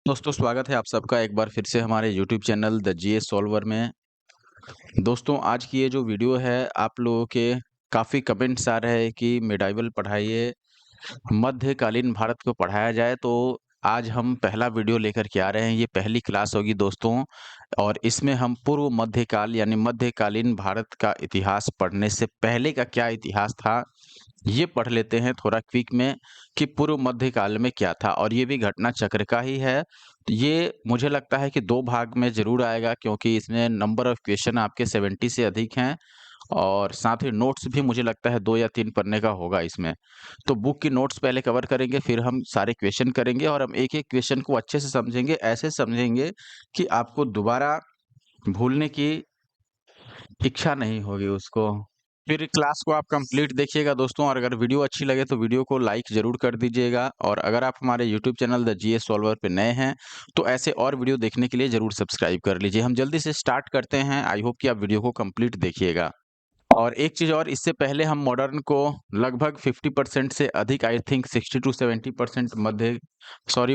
दोस्तों स्वागत है आप सबका एक बार फिर से हमारे YouTube channel the GS solver में। दोस्तों आज की ये जो वीडियो है आप लोगों के काफ़ी कमेंट्स आ रहे हैं कि मिडाइवल पढ़ाइए, मध्यकालीन भारत को पढ़ाया जाए। तो आज हम पहला वीडियो लेकर के आ रहे हैं, ये पहली क्लास होगी दोस्तों। और इसमें हम पूर्व मध्यकाल यानी मध्यकालीन भारत का इतिहास पढ़ने से पहले का क्या इतिहास था, ये पढ़ लेते हैं थोड़ा क्विक में कि पूर्व मध्यकाल में क्या था। और ये भी घटना चक्र का ही है। तो ये मुझे लगता है कि 2 भाग में ज़रूर आएगा, क्योंकि इसमें नंबर ऑफ क्वेश्चन आपके 70 से अधिक हैं और साथ ही नोट्स भी मुझे लगता है 2 या 3 पन्ने का होगा इसमें। तो बुक की नोट्स पहले कवर करेंगे, फिर हम सारे क्वेश्चन करेंगे और हम एक-एक क्वेश्चन को अच्छे से समझेंगे, ऐसे समझेंगे कि आपको दोबारा भूलने की इच्छा नहीं होगी उसको। फिर क्लास को आप कंप्लीट देखिएगा दोस्तों, और अगर वीडियो अच्छी लगे तो वीडियो को लाइक ज़रूर कर दीजिएगा। और अगर आप हमारे YouTube channel the GS solver पे नए हैं, तो ऐसे और वीडियो देखने के लिए ज़रूर सब्सक्राइब कर लीजिए। हम जल्दी से स्टार्ट करते हैं, आई होप कि आप वीडियो को कंप्लीट देखिएगा। और एक चीज़ और, इससे पहले हम मॉडर्न को लगभग 50% से अधिक, I think 60 to 70%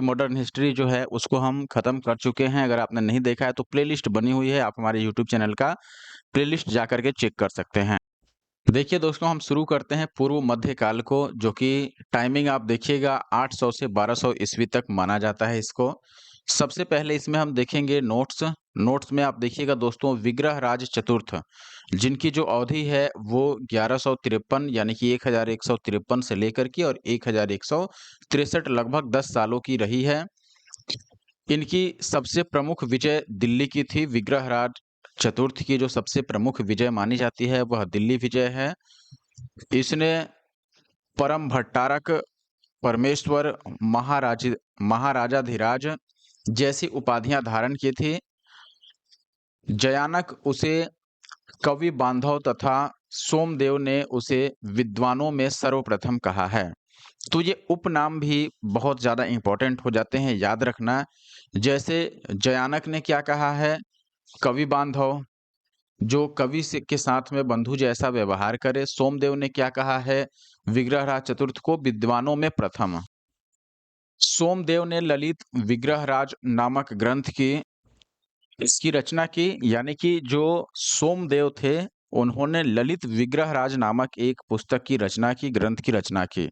modern history जो है उसको हम ख़त्म कर चुके हैं। अगर आपने नहीं देखा है तो प्लेलिस्ट बनी हुई है, आप हमारे यूट्यूब चैनल का प्लेलिस्ट जा कर के चेक कर सकते हैं। देखिए दोस्तों, हम शुरू करते हैं पूर्व मध्यकाल को, जो कि टाइमिंग आप देखिएगा 800 से 1200 ईस्वी तक माना जाता है इसको। सबसे पहले इसमें हम देखेंगे नोट्स। नोट्स में आप देखिएगा दोस्तों, विग्रहराज चतुर्थ जिनकी जो अवधि है वो 1153 यानी कि 1153 से लेकर के और 1163 लगभग 10 सालों की रही है। इनकी सबसे प्रमुख विजय दिल्ली की थी। विग्रहराज चतुर्थ की जो सबसे प्रमुख विजय मानी जाती है वह दिल्ली विजय है। इसने परम भट्टारक, परमेश्वर, महाराजाधिराज जैसी उपाधियां धारण की थी। जयानक उसे कवि बांधव तथा सोमदेव ने उसे विद्वानों में सर्वप्रथम कहा है। तो ये उपनाम भी बहुत ज़्यादा इम्पोर्टेंट हो जाते हैं, याद रखना। जैसे जयानक ने क्या कहा है, कवि बांधव जो कवि से के साथ में बंधु जैसा व्यवहार करे। सोमदेव ने क्या कहा है, विग्रहराज चतुर्थ को विद्वानों में प्रथम। सोमदेव ने ललित विग्रहराज नामक ग्रंथ की इसकी रचना की, यानी कि जो सोमदेव थे उन्होंने ललित विग्रहराज नामक एक पुस्तक की रचना की, ग्रंथ की रचना की।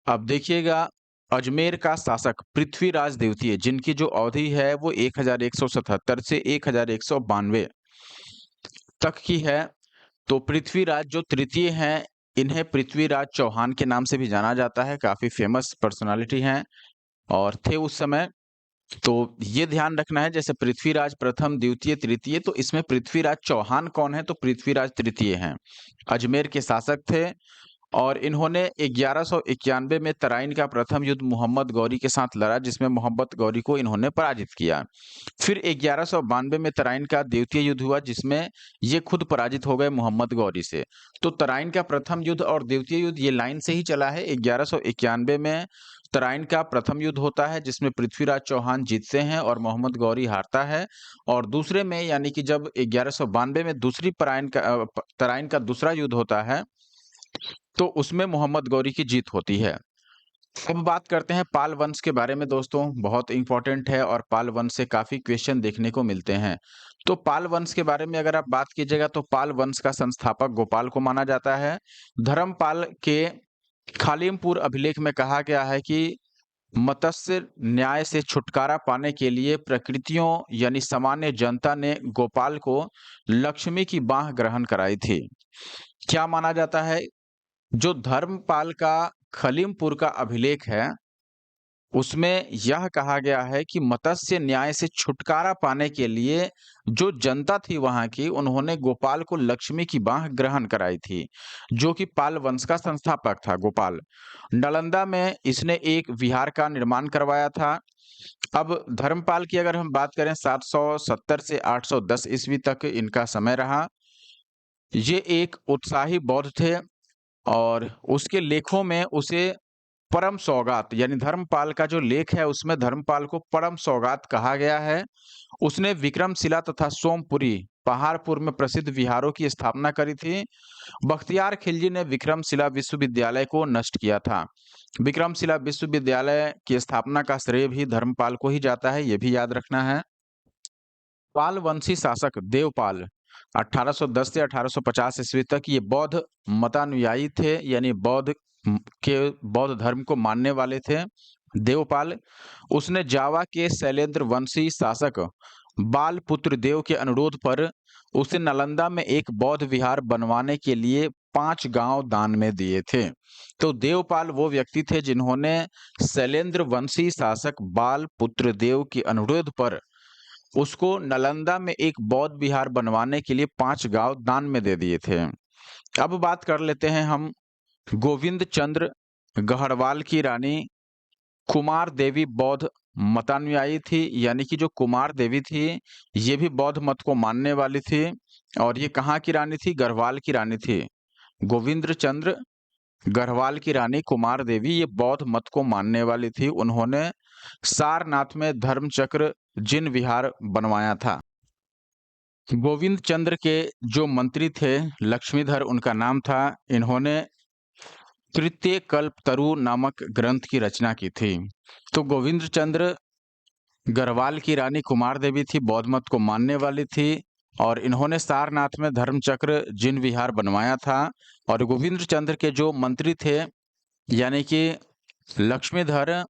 अब देखिएगा, अजमेर का शासक पृथ्वीराज द्वितीय जिनकी जो अवधि है वो 1177 से 1192 तक की है। तो पृथ्वीराज जो तृतीय हैं, इन्हें पृथ्वीराज चौहान के नाम से भी जाना जाता है। काफ़ी फेमस पर्सनालिटी हैं और थे उस समय। तो ये ध्यान रखना है, जैसे पृथ्वीराज प्रथम, द्वितीय, तृतीय, तो इसमें पृथ्वीराज चौहान कौन है, तो पृथ्वीराज तृतीय हैं। अजमेर के शासक थे और इन्होंने 1191 में तराइन का प्रथम युद्ध मोहम्मद गौरी के साथ लड़ा, जिसमें मोहम्मद गौरी को इन्होंने पराजित किया। फिर 1192 में तराइन का द्वितीय युद्ध हुआ, जिसमें ये खुद पराजित हो गए मोहम्मद गौरी से। तो तराइन का प्रथम युद्ध और द्वितीय युद्ध ये लाइन से ही चला है। 1191 में तराइन का प्रथम युद्ध होता है जिसमें पृथ्वीराज चौहान जीतते हैं और मोहम्मद गौरी हारता है। और दूसरे में यानी कि जब 1192 में दूसरी तराइन का दूसरा युद्ध होता है, तो उसमें मोहम्मद गौरी की जीत होती है। अब बात करते हैं पाल वंश के बारे में दोस्तों, बहुत इंपॉर्टेंट है और पाल वंश से काफ़ी क्वेश्चन देखने को मिलते हैं। तो पाल वंश के बारे में अगर आप बात कीजिएगा तो पाल वंश का संस्थापक गोपाल को माना जाता है। धर्मपाल के खालिमपुर अभिलेख में कहा गया है कि मत्स्य न्याय से छुटकारा पाने के लिए प्रकृतियों यानी सामान्य जनता ने गोपाल को लक्ष्मी की बाह ग्रहण कराई थी। क्या माना जाता है, जो धर्मपाल का खलीमपुर का अभिलेख है उसमें यह कहा गया है कि मत्स्य न्याय से छुटकारा पाने के लिए जो जनता थी वहां की, उन्होंने गोपाल को लक्ष्मी की बाह ग्रहण कराई थी, जो कि पाल वंश का संस्थापक था गोपाल। नालंदा में इसने एक विहार का निर्माण करवाया था। अब धर्मपाल की अगर हम बात करें, 770 से 810 ईस्वी तक इनका समय रहा। ये एक उत्साही बौद्ध थे और उसके लेखों में उसे परम सौगात यानी धर्मपाल का जो लेख है उसमें धर्मपाल को परम सौगात कहा गया है। उसने विक्रमशिला तथा सोमपुरी पहाड़पुर में प्रसिद्ध विहारों की स्थापना करी थी? बख्तियार खिलजी ने विक्रमशिला विश्वविद्यालय को नष्ट किया था। विक्रमशिला विश्वविद्यालय की स्थापना का श्रेय भी धर्मपाल को ही जाता है, ये भी याद रखना है। पाल वंशी शासक देवपाल 1810 से 1850 ईस्वी तक ये बौद्ध मतानुयायी थे, यानी बौद्ध धर्म को मानने वाले थे। देवपाल, उसने जावा के शैलेंद्र वंशी शासक बालपुत्र देव के अनुरोध पर उसे नालंदा में एक बौद्ध विहार बनवाने के लिए 5 गांव दान में दिए थे। तो देवपाल वो व्यक्ति थे जिन्होंने शैलेंद्र वंशी शासक बालपुत्र देव के अनुरोध पर उसको नालंदा में एक बौद्ध विहार बनवाने के लिए 5 गांव दान में दे दिए थे। अब बात कर लेते हैं हम गोविंद चंद्र गढ़वाल की रानी कुमार देवी बौद्ध मतानुयायी थी, यानी कि जो कुमार देवी थी ये भी बौद्ध मत को मानने वाली थी। और ये कहाँ की रानी थी? गढ़वाल की रानी थी। गोविंद चंद्र गढ़वाल की रानी कुमार देवी ये बौद्ध मत को मानने वाली थी। उन्होंने सारनाथ में धर्मचक्र जिन विहार बनवाया था। गोविंद चंद्र के जो मंत्री थे लक्ष्मीधर उनका नाम था। इन्होंने तृतीय कल्पतरु नामक ग्रंथ की रचना की थी। तो गोविंद चंद्र गढ़वाल की रानी कुमार देवी थी, बौद्ध मत को मानने वाली थी और इन्होंने सारनाथ में धर्मचक्र जिन विहार बनवाया था। और गोविंद चंद्र के जो मंत्री थे यानी कि लक्ष्मीधर,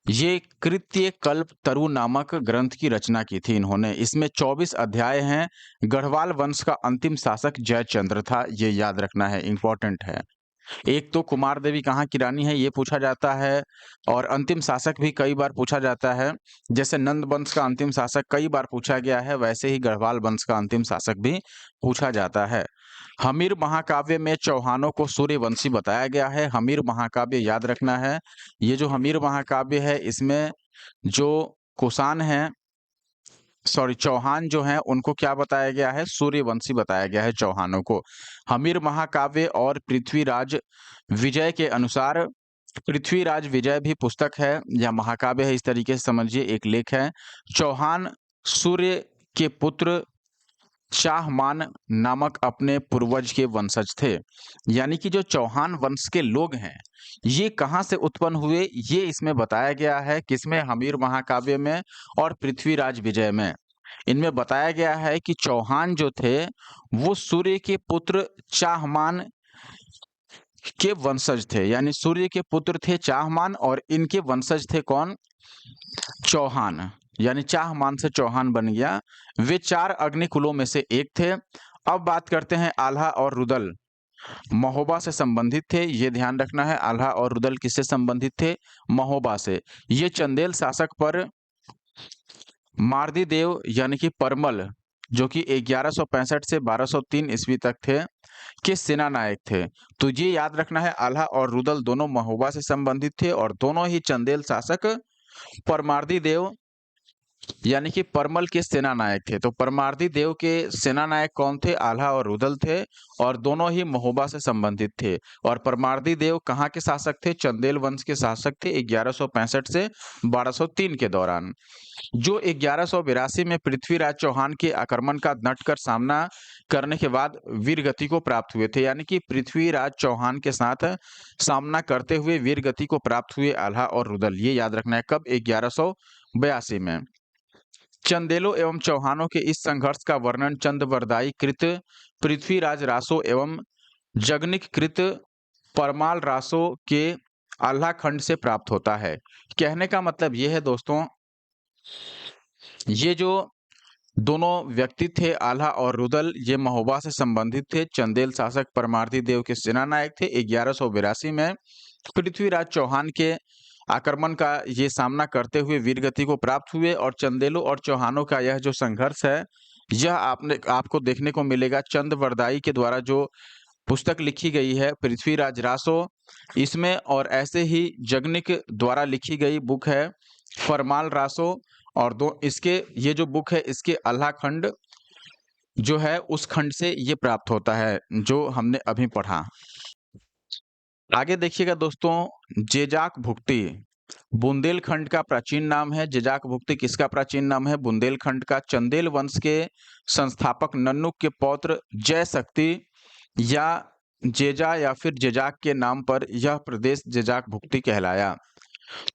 ये कृत्य कल्प तरु नामक ग्रंथ की रचना की थी इन्होंने। इसमें 24 अध्याय हैं। गढ़वाल वंश का अंतिम शासक जयचंद्र था, ये याद रखना है, इंपॉर्टेंट है। एक तो कुमार देवी कहाँ की रानी है ये पूछा जाता है और अंतिम शासक भी कई बार पूछा जाता है। जैसे नंद वंश का अंतिम शासक कई बार पूछा गया है, वैसे ही गढ़वाल वंश का अंतिम शासक भी पूछा जाता है। हमीर महाकाव्य में चौहानों को सूर्यवंशी बताया गया है। हमीर महाकाव्य याद रखना है। ये जो हमीर महाकाव्य है इसमें जो कुषाण हैं, चौहान जो हैं उनको क्या बताया गया है? सूर्यवंशी बताया गया है चौहानों को। हमीर महाकाव्य और पृथ्वीराज विजय के अनुसार, पृथ्वीराज विजय भी पुस्तक है या महाकाव्य है, इस तरीके से समझिए, एक लेख है। चौहान सूर्य के पुत्र चाहमान नामक अपने पूर्वज के वंशज थे। यानी कि जो चौहान वंश के लोग हैं ये कहाँ से उत्पन्न हुए ये इसमें बताया गया है। किसमें? हमीर महाकाव्य में और पृथ्वीराज विजय में। इनमें बताया गया है कि चौहान जो थे वो सूर्य के पुत्र चाहमान के वंशज थे, यानी सूर्य के पुत्र थे चाहमान और इनके वंशज थे कौन? चौहान, यानी चाहमान से चौहान बन गया। वे 4 अग्निकुलों में से एक थे। अब बात करते हैं आल्हा और रुदल महोबा से संबंधित थे, ये ध्यान रखना है। आल्हा और रुदल किससे संबंधित थे? महोबा से। ये चंदेल शासक पर मारदी देव यानी कि परमल, जो कि 1165 से 1203 ईस्वी तक थे, के सेना नायक थे। तो ये याद रखना है, आल्हा और रुदल दोनों महोबा से संबंधित थे और दोनों ही चंदेल शासक परमार्दी देव यानी कि परमल के सेना नायक थे। तो परमार्दी देव के सेना नायक कौन थे? आल्हा और रुदल थे और दोनों ही महोबा से संबंधित थे। और परमार्दी देव कहाँ के शासक थे? चंदेल वंश के शासक थे 1165 से 1203 के दौरान। जो 1182 में पृथ्वीराज चौहान के आक्रमण का डटकर सामना करने के बाद वीरगति को प्राप्त हुए थे, यानी कि पृथ्वीराज चौहान के साथ सामना करते हुए वीरगति को प्राप्त हुए आल्हा और रुदल। ये याद रखना है। कब? 1182 में। चंदेलों एवं चौहानों के इस संघर्ष का वर्णन चंदवरदाई कृत पृथ्वीराज रासो एवं जगनिक कृत परमाल रासो के आल्हा खंड से प्राप्त होता है। कहने का मतलब ये है दोस्तों, ये जो दोनों व्यक्ति थे आल्हा और रुदल, ये महोबा से संबंधित थे। चंदेल शासक परमार्दी देव के सेना नायक थे। 1182 में पृथ्वीराज चौहान के आक्रमण का ये सामना करते हुए वीरगति को प्राप्त हुए। और चंदेलों और चौहानों का यह जो संघर्ष है यह आपको देखने को मिलेगा चंदवरदाई के द्वारा जो पुस्तक लिखी गई है पृथ्वीराज रासो इसमें, और ऐसे ही जगनिक द्वारा लिखी गई बुक है फरमाल रासो। और इसके ये जो बुक है इसके आल्हा खंड जो है उस खंड से ये प्राप्त होता है जो हमने अभी पढ़ा। आगे देखिएगा दोस्तों, जेजाक भुक्ति बुंदेलखंड का प्राचीन नाम है। जेजाक भुक्ति किसका प्राचीन नाम है? बुंदेलखंड का। चंदेल वंश के संस्थापक नन्नुक के पौत्र जय शक्ति या जेजा या फिर जेजाक के नाम पर यह प्रदेश जेजाक भुक्ति कहलाया।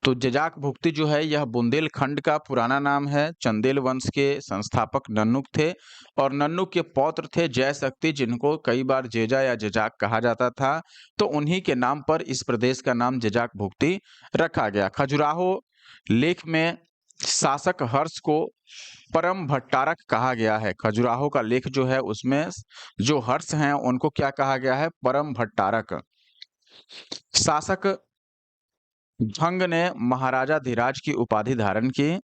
तो जेजाक भुक्ति जो है यह बुंदेलखंड का पुराना नाम है। चंदेल वंश के संस्थापक नन्नुक थे और नन्नुक के पौत्र थे जय शक्ति, जिनको कई बार जेजा या जेजाक कहा जाता था। तो उन्हीं के नाम पर इस प्रदेश का नाम जेजाक भुक्ति रखा गया। खजुराहो लेख में शासक हर्ष को परम भट्टारक कहा गया है। खजुराहो का लेख जो है उसमें जो हर्ष हैं उनको क्या कहा गया है? परम भट्टारक। शासक धंग ने महाराजा धीराज की उपाधि धारण की।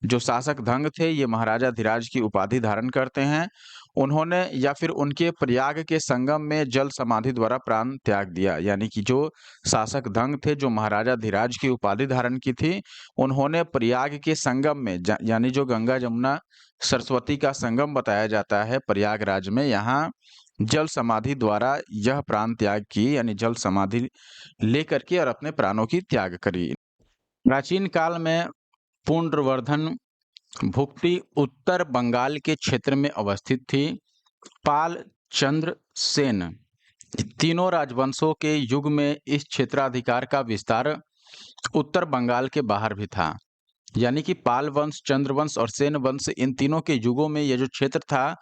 जो शासक धंग थे ये महाराजा धीराज की उपाधि धारण करते हैं। उन्होंने या फिर उनके प्रयाग के संगम में जल समाधि द्वारा प्राण त्याग दिया। यानी कि जो शासक धंग थे जो महाराजा धीराज की उपाधि धारण की थी, उन्होंने प्रयाग के संगम में यानी जो गंगा जमुना सरस्वती का संगम बताया जाता है प्रयागराज में, यहाँ जल समाधि द्वारा यह प्राण त्याग की, यानी जल समाधि लेकर के और अपने प्राणों की त्याग करी। प्राचीन काल में पुंड्रवर्धन भुक्ति उत्तर बंगाल के क्षेत्र में अवस्थित थी। पाल, चंद्र, सेन तीनों राजवंशों के युग में इस क्षेत्राधिकार का विस्तार उत्तर बंगाल के बाहर भी था। यानी कि पाल वंश, चंद्र वंश और सेन वंश, इन तीनों के युगों में यह जो क्षेत्र था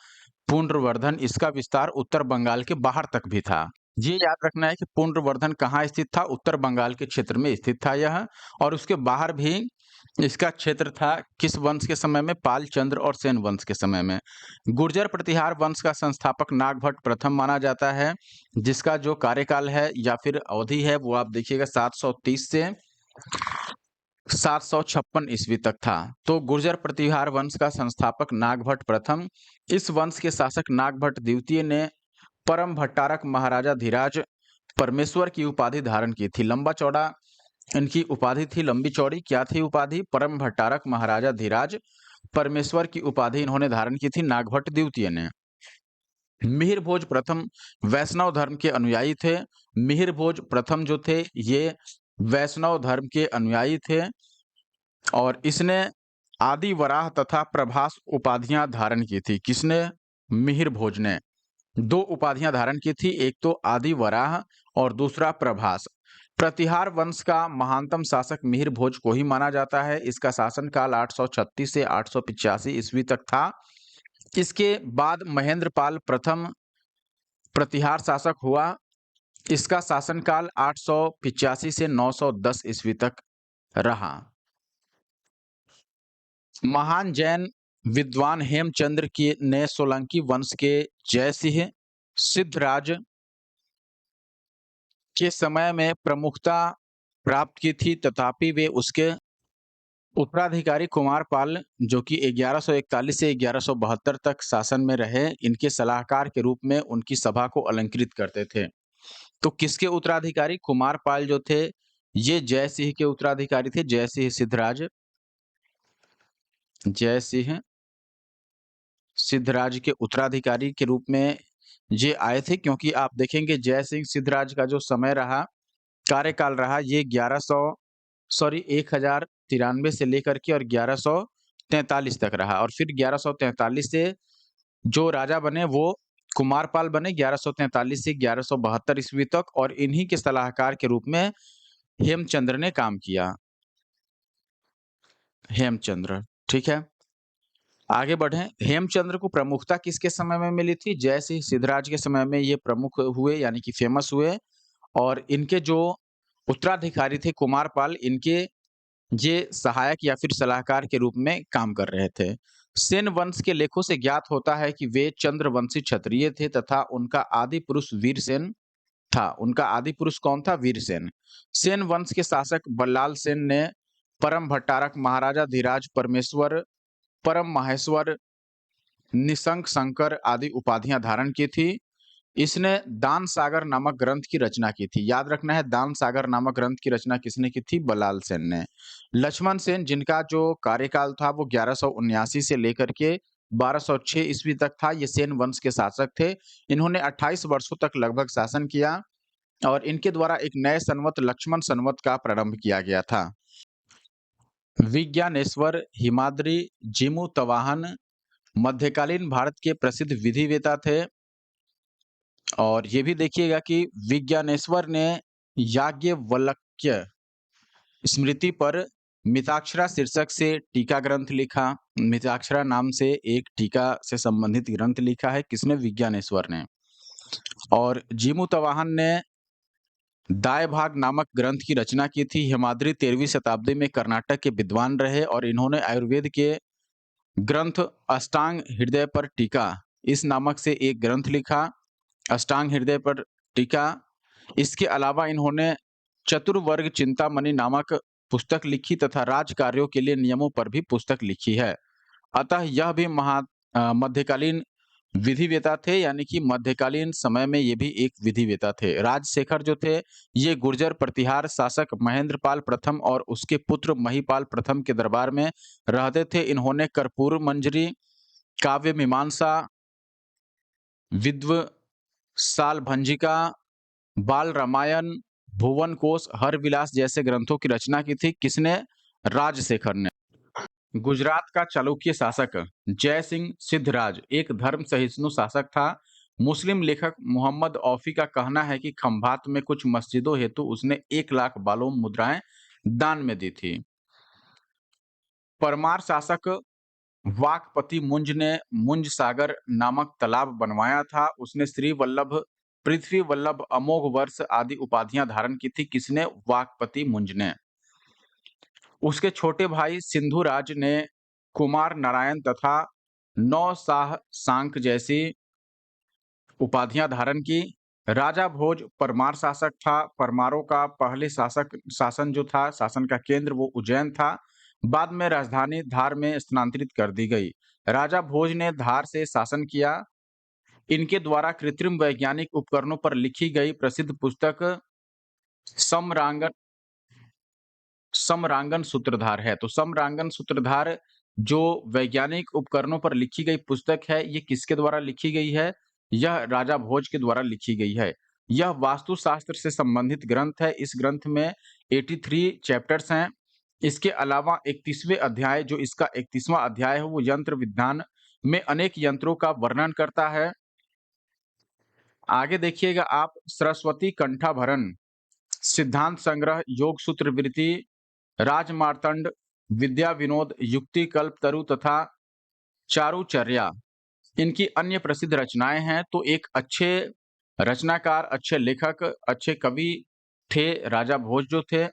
पुंड्रवर्धन, इसका विस्तार उत्तर बंगाल के बाहर तक भी था। ये याद रखना है कि पुंड्रवर्धन कहाँ स्थित था? उत्तर बंगाल के क्षेत्र में स्थित था यह, और उसके बाहर भी इसका क्षेत्र था। किस वंश के समय में? पाल, चंद्र और सेन वंश के समय में। गुर्जर प्रतिहार वंश का संस्थापक नागभट्ट प्रथम माना जाता है, जिसका जो कार्यकाल है या फिर अवधि है वो आप देखिएगा 730 से 756 ईस्वी तक था। तो गुर्जर प्रतिहार वंश का संस्थापक नागभट्ट प्रथम। इस वंश के शासक नागभट्ट द्वितीय ने परम भट्टारक महाराजा धीराज परमेश्वर की उपाधि धारण की थी। लंबा चौड़ा इनकी उपाधि थी, लंबी चौड़ी क्या थी उपाधि? परम भट्टारक महाराजा धीराज परमेश्वर की उपाधि इन्होंने धारण की थी नागभट्ट द्वितीय ने। मिहिर भोज प्रथम वैष्णव धर्म के अनुयायी थे। मिहिर भोज प्रथम जो थे ये वैष्णव धर्म के अनुयायी थे और इसने आदि वराह तथा प्रभास उपाधियां धारण की थी। किसने? मिहिर भोज ने 2 उपाधियां धारण की थी, एक तो आदि वराह और दूसरा प्रभास। प्रतिहार वंश का महानतम शासक मिहिर भोज को ही माना जाता है। इसका शासनकाल 836 से 885 ईस्वी तक था। इसके बाद महेंद्रपाल प्रथम प्रतिहार शासक हुआ। इसका शासनकाल 885 से 910 ईस्वी तक रहा। महान जैन विद्वान हेमचंद्र की ने सोलंकी वंश के जयसिंह सिद्धराज के समय में प्रमुखता प्राप्त की थी, तथापि वे उसके उत्तराधिकारी कुमारपाल जो कि 1141 से 1172 तक शासन में रहे, इनके सलाहकार के रूप में उनकी सभा को अलंकृत करते थे। तो किसके उत्तराधिकारी? कुमारपाल जो थे ये जयसिंह के उत्तराधिकारी थे। जयसिंह सिद्धराज, जयसिंह सिद्धराज के उत्तराधिकारी के रूप में ये आए थे, क्योंकि आप देखेंगे जय सिंह सिद्धराज का जो समय रहा, कार्यकाल रहा, ये 1093 से लेकर के और 1143 तक रहा और फिर 1143 से जो राजा बने वो कुमारपाल बने 1143 से 1172 ईस्वी तक, और इन्हीं के सलाहकार के रूप में हेमचंद्र ने काम किया। हेमचंद्र, ठीक है। आगे बढ़ें। हेमचंद्र को प्रमुखता किसके समय में मिली थी? जयसिंह सिद्धराज के समय में ये प्रमुख हुए, यानी कि फेमस हुए, और इनके जो उत्तराधिकारी थे कुमारपाल, इनके ये सहायक या फिर सलाहकार के रूप में काम कर रहे थे। सेन वंश के लेखों से ज्ञात होता है कि वे चंद्रवंशी क्षत्रिय थे तथा उनका आदि पुरुष वीरसेन था। उनका आदि पुरुष कौन था? वीरसेन। सेन वंश के शासक बल्लाल सेन ने परम भट्टारक महाराजा धीराज परमेश्वर, परम माहेश्वर, निशंक शंकर आदि उपाधियां धारण की थी। इसने दान सागर नामक ग्रंथ की रचना की थी। याद रखना है, दान सागर नामक ग्रंथ की रचना किसने की थी? बल्लाल सेन ने। लक्ष्मण सेन, जिनका जो कार्यकाल था वो 1179 से लेकर के 1206 ईस्वी तक था, ये सेन वंश के शासक थे। इन्होंने 28 वर्षों तक लगभग शासन किया और इनके द्वारा एक नए संवत लक्ष्मण संवत का प्रारंभ किया गया था। विज्ञानेश्वर हिमाद्री जिमुतवाहन मध्यकालीन भारत के प्रसिद्ध विधिवेता थे। और ये भी देखिएगा कि विज्ञानेश्वर ने याज्ञवल्क्य स्मृति पर मिताक्षरा शीर्षक से टीका ग्रंथ लिखा। मिताक्षरा नाम से एक टीका से संबंधित ग्रंथ लिखा है, किसने? विज्ञानेश्वर ने। और जीमुतवाहन ने दाय भाग नामक ग्रंथ की रचना की थी। हिमाद्री 13वीं शताब्दी में कर्नाटक के विद्वान रहे और इन्होंने आयुर्वेद के ग्रंथ अष्टांग हृदय पर टीका इस नामक से एक ग्रंथ लिखा, अष्टांग हृदय पर टीका। इसके अलावा इन्होंने चतुर्वर्ग चिंतामणि नामक पुस्तक लिखी तथा राज कार्यों के लिए नियमों पर भी पुस्तक लिखी है। अतः यह भी मध्यकालीन विधिवेता थे, यानी कि मध्यकालीन समय में ये भी एक विधिवेता थे। राजशेखर जो थे ये गुर्जर प्रतिहार शासक महेंद्रपाल प्रथम और उसके पुत्र महिपाल प्रथम के दरबार में रहते थे। इन्होंने कर्पूर मंजरी, काव्य मीमांसा, विद्व साल भंजिका, बाल रामायण, भुवन कोश, हर विलास जैसे ग्रंथों की रचना की थी। किसने? राजशेखर ने। गुजरात का चालुक्य शासक जय सिंह सिद्धराज एक धर्म सहिष्णु शासक था। मुस्लिम लेखक मोहम्मद औफी का कहना है कि खंभात में कुछ मस्जिदों हेतु उसने 1 लाख बालोम मुद्राएं दान में दी थी। परमार शासक वाकपति मुंज ने मुंज सागर नामक तालाब बनवाया था। उसने श्री वल्लभ, पृथ्वी वल्लभ, अमोघ वर्ष आदि उपाधियां धारण की थी। किसने? वाकपति मुंज ने। उसके छोटे भाई सिंधुराज ने कुमार नारायण तथा नौ शाह सांक जैसी उपाधियां धारण की। राजा भोज परमार शासक था। परमारों का पहले शासन जो था, शासन का केंद्र वो उज्जैन था। बाद में राजधानी धार में स्थानांतरित कर दी गई। राजा भोज ने धार से शासन किया। इनके द्वारा कृत्रिम वैज्ञानिक उपकरणों पर लिखी गई प्रसिद्ध पुस्तक समरांगन समरांगन सूत्रधार है। तो समरांगन सूत्रधार जो वैज्ञानिक उपकरणों पर लिखी गई पुस्तक है, ये किसके द्वारा लिखी गई है? यह राजा भोज के द्वारा लिखी गई है। यह वास्तुशास्त्र से संबंधित ग्रंथ है। इस ग्रंथ में 83 चैप्टर्स हैं। इसके अलावा 31वें अध्याय, जो इसका 31वां अध्याय है, वो यंत्र विज्ञान में अनेक यंत्रों का वर्णन करता है। आगे देखिएगा आप, सरस्वती कंठाभरण, सिद्धांत संग्रह, योग सूत्र वृत्ति, राजमार्तंड, विद्या विनोद, युक्ति कल्पतरु तथा चारुचर्या इनकी अन्य प्रसिद्ध रचनाएं हैं। तो एक अच्छे रचनाकार, अच्छे लेखक, अच्छे कवि थे राजा भोज जो थे।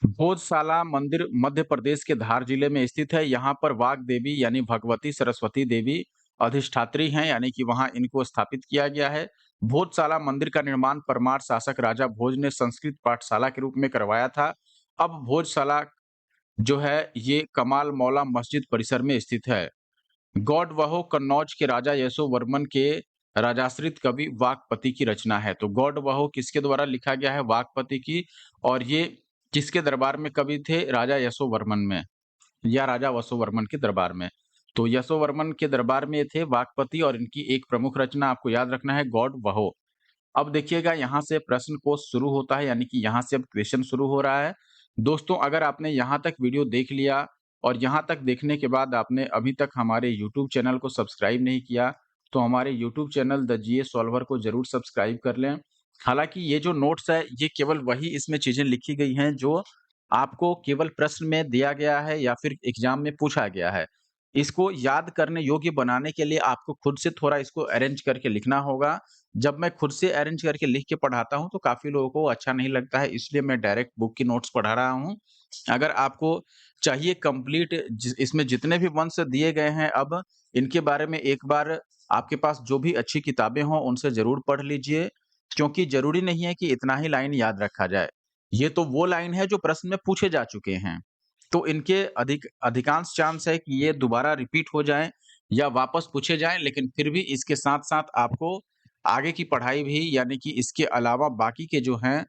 भोजशाला मंदिर मध्य प्रदेश के धार जिले में स्थित है। यहाँ पर वाग देवी यानी भगवती सरस्वती देवी अधिष्ठात्री हैं, यानी कि वहां इनको स्थापित किया गया है। भोजशाला मंदिर का निर्माण परमार शासक राजा भोज ने संस्कृत पाठशाला के रूप में करवाया था। अब भोजशाला जो है ये कमाल मौला मस्जिद परिसर में स्थित है। गौडवहो कन्नौज के राजा यशोवर्मन के राजाश्रित कवि वाकपति की रचना है। तो गौडवहो किसके द्वारा लिखा गया है? वाकपति की। और ये किसके दरबार में कवि थे? राजा यशोवर्मन में, या राजा वसुवर्मन के दरबार में। तो यशोवर्मन के दरबार में थे वाकपति, और इनकी एक प्रमुख रचना आपको याद रखना है, गौडवहो। अब देखिएगा यहाँ से प्रश्न कोश शुरू होता है, यानी कि यहाँ से अब क्वेश्चन शुरू हो रहा है। दोस्तों, अगर आपने यहाँ तक वीडियो देख लिया और यहाँ तक देखने के बाद आपने अभी तक हमारे यूट्यूब चैनल को सब्सक्राइब नहीं किया, तो हमारे YouTube channel the GS solver को जरूर सब्सक्राइब कर लें। हालांकि ये जो नोट्स है, ये केवल वही इसमें चीजें लिखी गई हैं जो आपको केवल प्रश्न में दिया गया है या फिर एग्जाम में पूछा गया है। इसको याद करने योग्य बनाने के लिए आपको खुद से थोड़ा इसको अरेंज करके लिखना होगा। जब मैं खुद से अरेंज करके लिख के पढ़ाता हूँ तो काफ़ी लोगों को अच्छा नहीं लगता है, इसलिए मैं डायरेक्ट बुक की नोट्स पढ़ा रहा हूँ। अगर आपको चाहिए कंप्लीट इसमें जितने भी वंश दिए गए हैं, अब इनके बारे में एक बार आपके पास जो भी अच्छी किताबें हों उनसे ज़रूर पढ़ लीजिए, क्योंकि ज़रूरी नहीं है कि इतना ही लाइन याद रखा जाए। ये तो वो लाइन है जो प्रश्न में पूछे जा चुके हैं। तो इनके अधिकांश चांस है कि ये दोबारा रिपीट हो जाएँ या वापस पूछे जाएँ, लेकिन फिर भी इसके साथ-साथ आपको आगे की पढ़ाई भी, यानी कि इसके अलावा बाकी के जो हैं,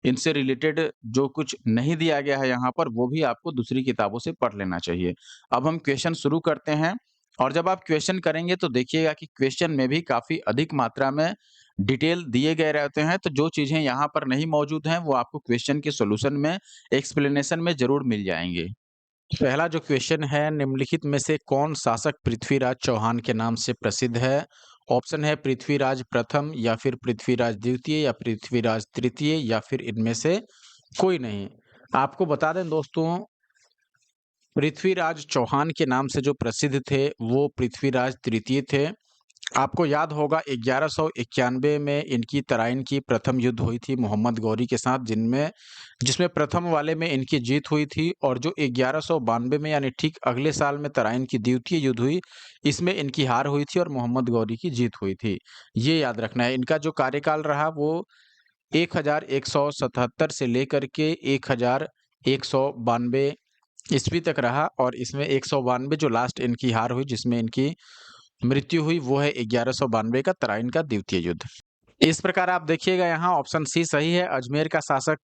इनसे रिलेटेड जो कुछ नहीं दिया गया है यहाँ पर, वो भी आपको दूसरी किताबों से पढ़ लेना चाहिए। अब हम क्वेश्चन शुरू करते हैं, और जब आप क्वेश्चन करेंगे तो देखिएगा कि क्वेश्चन में भी काफ़ी अधिक मात्रा में डिटेल दिए गए रहते हैं, तो जो चीज़ें यहाँ पर नहीं मौजूद हैं, वो आपको क्वेश्चन के सॉल्यूशन में, एक्सप्लेनेशन में ज़रूर मिल जाएँगे। पहला जो क्वेश्चन है, निम्नलिखित में से कौन शासक पृथ्वीराज चौहान के नाम से प्रसिद्ध है? ऑप्शन है पृथ्वीराज प्रथम या फिर पृथ्वीराज द्वितीय या पृथ्वीराज तृतीय या फिर इनमें से कोई नहीं। आपको बता दें दोस्तों, पृथ्वीराज चौहान के नाम से जो प्रसिद्ध थे, वो पृथ्वीराज तृतीय थे। आपको याद होगा 1191 में इनकी तराइन की प्रथम युद्ध हुई थी मोहम्मद गौरी के साथ, जिसमें प्रथम वाले में इनकी जीत हुई थी, और जो 1192 में यानी ठीक अगले साल में तराइन की द्वितीय युद्ध हुई, इसमें इनकी हार हुई थी और मोहम्मद गौरी की जीत हुई थी। ये याद रखना है। इनका जो कार्यकाल रहा वो 1177 से लेकर के 1192 ईस्वी तक रहा, और इसमें 192 जो लास्ट इनकी हार हुई, जिसमें इनकी मृत्यु हुई, वो है 1192 का तराइन का द्वितीय युद्ध। इस प्रकार आप देखिएगा, यहाँ ऑप्शन सी सही है। अजमेर का शासक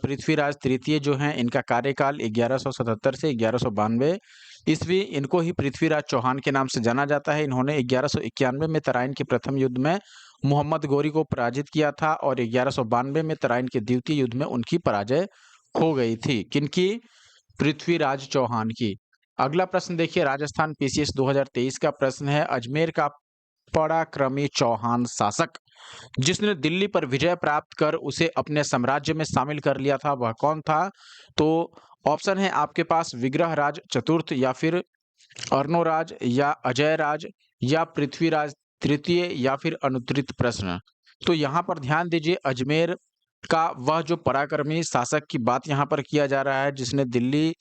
पृथ्वीराज तृतीय जो हैं, इनका कार्यकाल 1177 से 1192 ईस्वी। इनको ही पृथ्वीराज चौहान के नाम से जाना जाता है। इन्होंने 1191 में तराइन के प्रथम युद्ध में मोहम्मद गौरी को पराजित किया था, और 1192 में तराइन के द्वितीय युद्ध में उनकी पराजय हो गई थी। किनकी? पृथ्वीराज चौहान की। अगला प्रश्न देखिए, राजस्थान पीसीएस 2023 का प्रश्न है, अजमेर का पराक्रमी चौहान शासक जिसने दिल्ली पर विजय प्राप्त कर उसे अपने साम्राज्य में शामिल कर लिया था, वह कौन था? तो ऑप्शन है आपके पास विग्रहराज चतुर्थ या फिर अर्णोराज या अजयराज या पृथ्वीराज तृतीय या फिर अनुत्तरित प्रश्न। तो यहाँ पर ध्यान दीजिए, अजमेर का वह जो पराक्रमी शासक की बात यहाँ पर किया जा रहा है, जिसने दिल्ली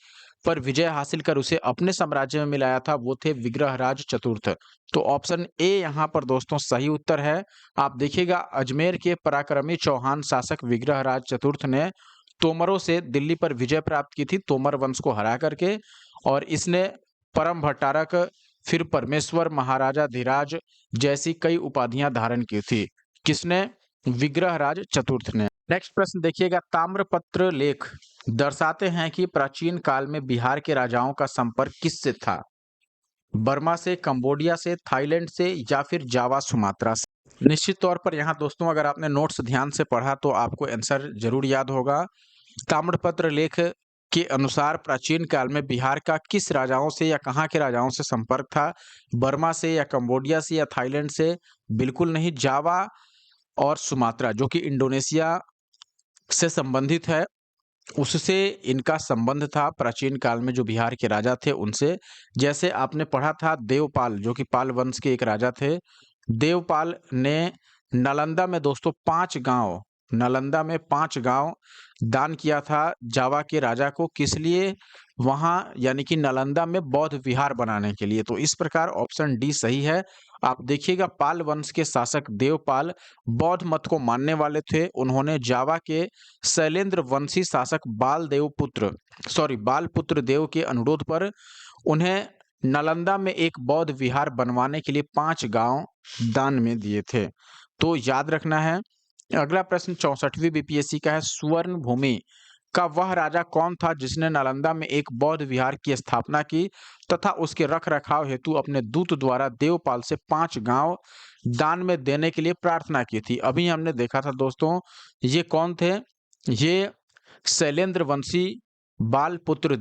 पर विजय हासिल कर उसे अपने साम्राज्य में मिलाया था, वो थे विग्रहराज चतुर्थ। तो ऑप्शन ए यहाँ पर दोस्तों सही उत्तर है। आप देखिएगा, अजमेर के पराक्रमी चौहान शासक विग्रहराज चतुर्थ ने तोमरों से दिल्ली पर विजय प्राप्त की थी, तोमर वंश को हरा करके, और इसने परम भट्टारक, फिर परमेश्वर, महाराजा धीराज जैसी कई उपाधियां धारण की थी। किसने? विग्रहराज चतुर्थ ने। नेक्स्ट प्रश्न देखिएगा, ताम्रपत्र लेख दर्शाते हैं कि प्राचीन काल में बिहार के राजाओं का संपर्क किससे था? बर्मा से, कंबोडिया से, थाईलैंड से या फिर जावा सुमात्रा से? निश्चित तौर पर यहाँ दोस्तों, अगर आपने नोट्स ध्यान से पढ़ा तो आपको आंसर जरूर याद होगा। ताम्रपत्र लेख के अनुसार प्राचीन काल में बिहार का किस राजाओं से या कहाँ के राजाओं से संपर्क था? बर्मा से या कंबोडिया से या थाईलैंड से? बिल्कुल नहीं, जावा और सुमात्रा जो कि इंडोनेशिया से संबंधित है, उससे इनका संबंध था। प्राचीन काल में जो बिहार के राजा थे उनसे, जैसे आपने पढ़ा था देवपाल, जो कि पाल वंश के एक राजा थे। देवपाल ने नालंदा में दोस्तों 5 गांव, नालंदा में 5 गांव दान किया था जावा के राजा को। किस लिए? वहां यानी कि नालंदा में बौद्ध विहार बनाने के लिए। तो इस प्रकार ऑप्शन डी सही है। आप देखिएगा, पाल वंश के शासक देवपाल बौद्ध मत को मानने वाले थे। उन्होंने जावा के शैलेंद्र वंशी शासक बालपुत्र देव के अनुरोध पर उन्हें नालंदा में एक बौद्ध विहार बनवाने के लिए 5 गांव दान में दिए थे। तो याद रखना है। अगला प्रश्न 64वीं बीपीएससी का है, स्वर्ण भूमि का वह राजा कौन था जिसने नालंदा में एक बौद्ध विहार की स्थापना की तथा उसके रख रखाव हेतु अपने दूत द्वारा देवपाल से 5 गांव दान में देने के लिए प्रार्थना की थी? अभी हमने देखा था दोस्तों, ये कौन थे? ये शैलेंद्र वंशी बालपुत्र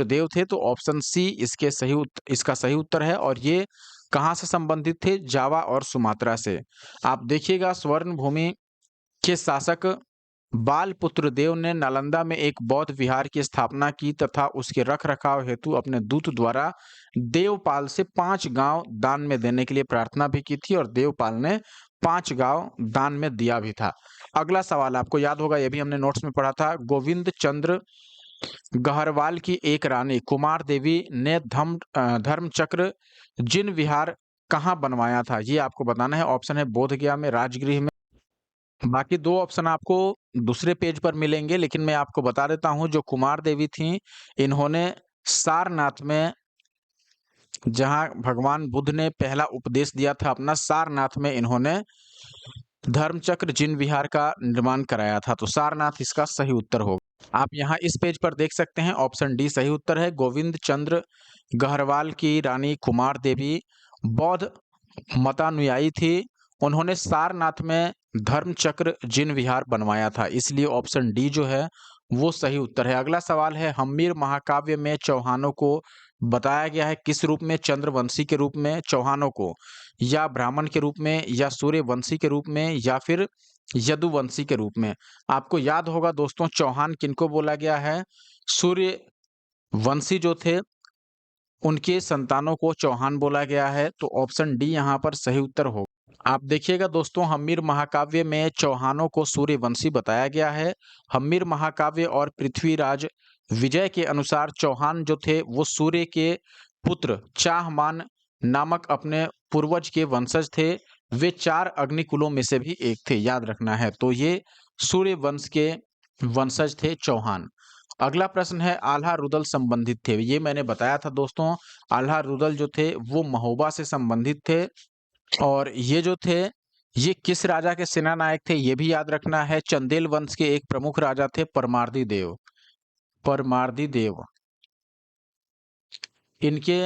देव थे। तो ऑप्शन सी इसका सही उत्तर है, और ये कहाँ से संबंधित थे? जावा और सुमात्रा से। आप देखिएगा, स्वर्ण भूमि के शासक बालपुत्र देव ने नालंदा में एक बौद्ध विहार की स्थापना की तथा उसके रख रखाव हेतु अपने दूत द्वारा देवपाल से 5 गांव दान में देने के लिए प्रार्थना भी की थी, और देवपाल ने 5 गांव दान में दिया भी था। अगला सवाल आपको याद होगा, यह भी हमने नोट्स में पढ़ा था। गोविंद चंद्र गहरवाल की एक रानी कुमार देवी ने धर्मचक्र जिन विहार कहाँ बनवाया था? ये आपको बताना है। ऑप्शन है बोध गया में, राजगृह में। बाकी 2 ऑप्शन आपको दूसरे पेज पर मिलेंगे, लेकिन मैं आपको बता देता हूँ, जो कुमार देवी थीं, इन्होंने सारनाथ में, जहाँ भगवान बुद्ध ने पहला उपदेश दिया था अपना, सारनाथ में इन्होंने धर्मचक्र जिन विहार का निर्माण कराया था। तो सारनाथ इसका सही उत्तर होगा। आप यहाँ इस पेज पर देख सकते हैं, ऑप्शन डी सही उत्तर है। गोविंद चंद्र गहरवाल की रानी कुमार देवी बौद्ध मतानुयायी थी। उन्होंने सारनाथ में धर्मचक्र जिन विहार बनवाया था, इसलिए ऑप्शन डी जो है वो सही उत्तर है। अगला सवाल है, हम्मीर महाकाव्य में चौहानों को बताया गया है किस रूप में? चंद्रवंशी के रूप में चौहानों को, या ब्राह्मण के रूप में, या सूर्यवंशी के रूप में, या फिर यदुवंशी के रूप में? आपको याद होगा दोस्तों, चौहान किनको बोला गया है? सूर्यवंशी जो थे उनके संतानों को चौहान बोला गया है, तो ऑप्शन डी यहाँ पर सही उत्तर होगा। आप देखिएगा दोस्तों, हम्मीर महाकाव्य में चौहानों को सूर्यवंशी बताया गया है। हम्मीर महाकाव्य और पृथ्वीराज विजय के अनुसार चौहान जो थे वो सूर्य के पुत्र चाहमान नामक अपने पूर्वज के वंशज थे। वे 4 अग्निकुलों में से भी एक थे, याद रखना है। तो ये सूर्य वंश के वंशज थे चौहान। अगला प्रश्न है, आल्हा रुदल संबंधित थे। ये मैंने बताया था दोस्तों, आल्हा रुदल जो थे वो महोबा से संबंधित थे। और ये जो थे, ये किस राजा के सेना नायक थे, ये भी याद रखना है। चंदेल वंश के एक प्रमुख राजा थे परमार्दी देव। परमार्दी देव, इनके,